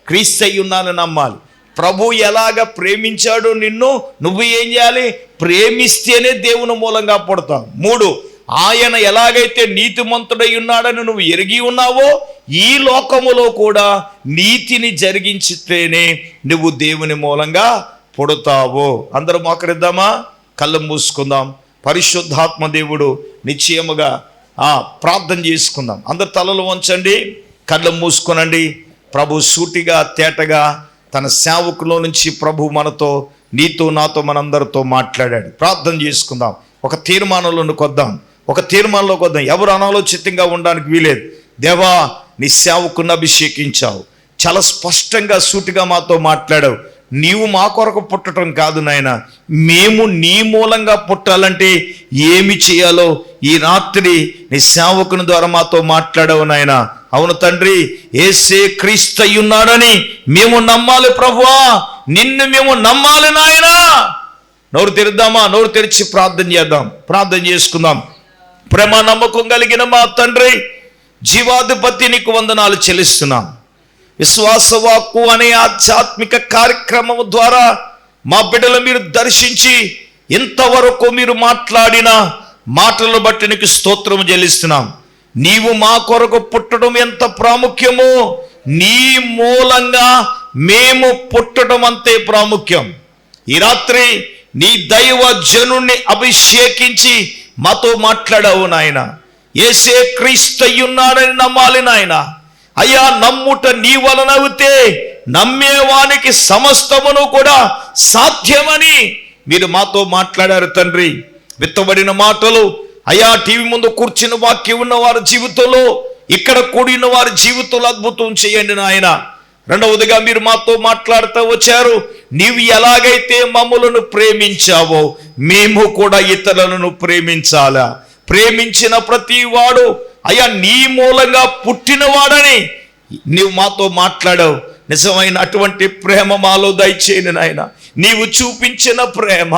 [SPEAKER 1] క్రీస్తు అయి ఉన్నానని నమ్మాలి. ప్రభు ఎలాగ ప్రేమించాడు నిన్ను, నువ్వు ఏం చేయాలి? ప్రేమిస్తేనే దేవుని మూలంగా పుడతావు. 3 ఆయన ఎలాగైతే నీతిమంతుడై ఉన్నాడని నువ్వు ఎరిగి ఉన్నావో ఈ లోకములో కూడా నీతిని జరిగించితేనే నువ్వు దేవుని మూలంగా పుడతావు. అందరూ మోకరిద్దామా? కళ్ళు మూసుకుందాం. పరిశుద్ధాత్మ దేవుడు నిశ్చయముగా ప్రార్థన చేసుకుందాం. అందరు తలలు వంచండి, కళ్ళు మూసుకొనండి. ప్రభు సూటిగా తేటగా తన సేవకులో నుంచి ప్రభు మనతో, నీతో, నాతో, మనందరితో మాట్లాడాడు. ప్రార్థన చేసుకుందాం. ఒక తీర్మానంలోకి వద్దాం. ఎవరు అనాలోచితంగా ఉండడానికి వీలేదు. దేవా, నీ సేవకుని అభిషేకించావు, చాలా స్పష్టంగా సూటిగా మాతో మాట్లాడావు. నీవు మా కొరకు పుట్టడం కాదు నాయన, మేము నీ మూలంగా పుట్టాలంటే ఏమి చేయాలో ఈ రాత్రి నీ సేవకుని ద్వారా మాతో మాట్లాడావు నాయన. అవును తండ్రి, యేసే క్రీస్తు అయి ఉన్నాడని మేము నమ్మాలి ప్రభువా, నిన్ను మేము నమ్మాలి నాయన. నోరు తెరుద్దామా? నోరు తెరిచి ప్రార్థన చేద్దాం. ప్రార్థన చేసుకుందాం. ప్రేమ నమ్మకం కలిగిన మా తండ్రి, జీవాధిపతి, నీకు వందనాలు చెల్లిస్తున్నాం. విశ్వాసవాక్కు అనే ఆధ్యాత్మిక కార్యక్రమం ద్వారా మా బిడ్డలు మీరు దర్శించి ఇంతవరకు మీరు మాట్లాడిన మాటలను బట్టి నీకు స్తోత్రం చెల్లిస్తున్నాం. నీవు మా కొరకు పుట్టడం ఎంత ప్రాముఖ్యమో నీ మూలంగా మేము పుట్టడం అంతే ప్రాముఖ్యం. ఈ రాత్రి నీ దైవ జనుణ్ణి అభిషేకించి మాతో మాట్లాడావు నాయన. యేసే క్రీస్తు అయి ఉన్నాడని నమ్మాలి నాయన. అయ్యా, నమ్ముట నీ వలన అవుతే నమ్మేవానికి సమస్తమును కూడా సాధ్యమని మీరు మాతో మాట్లాడారు తండ్రి. విత్తబడిన మాటలు అయ్యా, టీవీ ముందు కూర్చుని వాక్యం ఉన్న వారి జీవితంలో, ఇక్కడ కూడిన వారి జీవితంలో అద్భుతం చేయండి నాయన. రెండవదిగా మీరు మాతో మాట్లాడుతూ వచ్చారు, నీవు ఎలాగైతే మమ్ములను ప్రేమించావో మేము కూడా ఇతరులను ప్రేమించాలా. ప్రేమించిన ప్రతి వాడు అయ్యా నీ మూలంగా పుట్టినవాడని నీవు మాతో మాట్లాడావు. నిజమైన అటువంటి ప్రేమ మాలో దయచేయను నాయన. నీవు చూపించిన ప్రేమ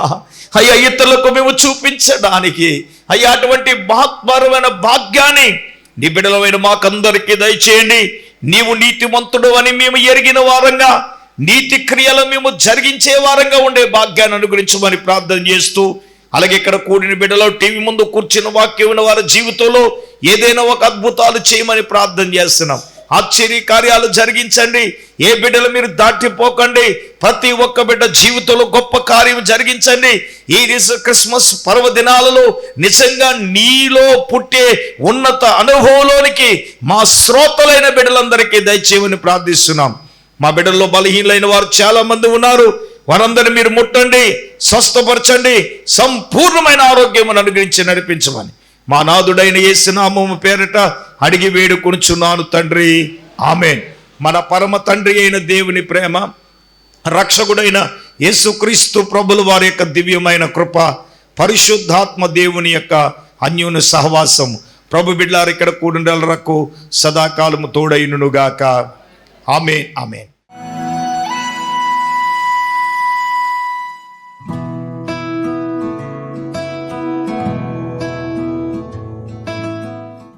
[SPEAKER 1] అయ్యా ఇతరులకు మేము చూపించడానికి అయ్యా అటువంటి మహత్పరమైన భాగ్యాన్ని నీ బిడ్డలమైన మాకందరికీ దయచేయండి. నీవు నీతిమంతుడు అని మేము ఎరిగిన వారంగా, నీతి క్రియలు మేము జరిగించే వారంగా ఉండే భాగ్యాన్ని అనుగ్రహించమని ప్రార్థన చేస్తూ, అలాగే ఇక్కడ కూడిన బిడ్డలో టీవీ ముందు కూర్చున్న వాక్యం ఉన్న వారి జీవితంలో ఏదైనా ఒక అద్భుతాలు చేయమని ప్రార్థన చేస్తున్నాం. ఆశ్చర్య కార్యాలు జరిగించండి. ఏ బిడ్డలు మీరు దాటిపోకండి. ప్రతి ఒక్క బిడ్డ జీవితంలో గొప్ప కార్యం జరిగించండి. ఈ క్రిస్మస్ పర్వదినాలలో నిజంగా నీలో పుట్టే ఉన్నత అనుభవంలోనికి మా శ్రోతలైన బిడ్డలందరికీ దయచేయమని ప్రార్థిస్తున్నాం. మా బిడ్డల్లో బలహీనలైన వారు చాలా మంది ఉన్నారు. వారందరినీ మీరు ముట్టండి, స్వస్థపరచండి, సంపూర్ణమైన ఆరోగ్యం అనుగ్రహించి నడిపించమని మా నాథుడైన యేసు నామము పేరిట అడిగి వేడుకొనుచున్నాను తండ్రి, ఆమేన్. మన పరమ తండ్రి అయిన దేవుని ప్రేమ, రక్షకుడైన యేసుక్రీస్తు ప్రభుల వారి యొక్క దివ్యమైన కృప, పరిశుద్ధాత్మ దేవుని యొక్క అన్యోన్య సహవాసం ప్రభు బిడ్డలారు ఇక్కడ కూడినలకు సదాకాలము తోడైనుగాక. ఆమేన్, ఆమేన్.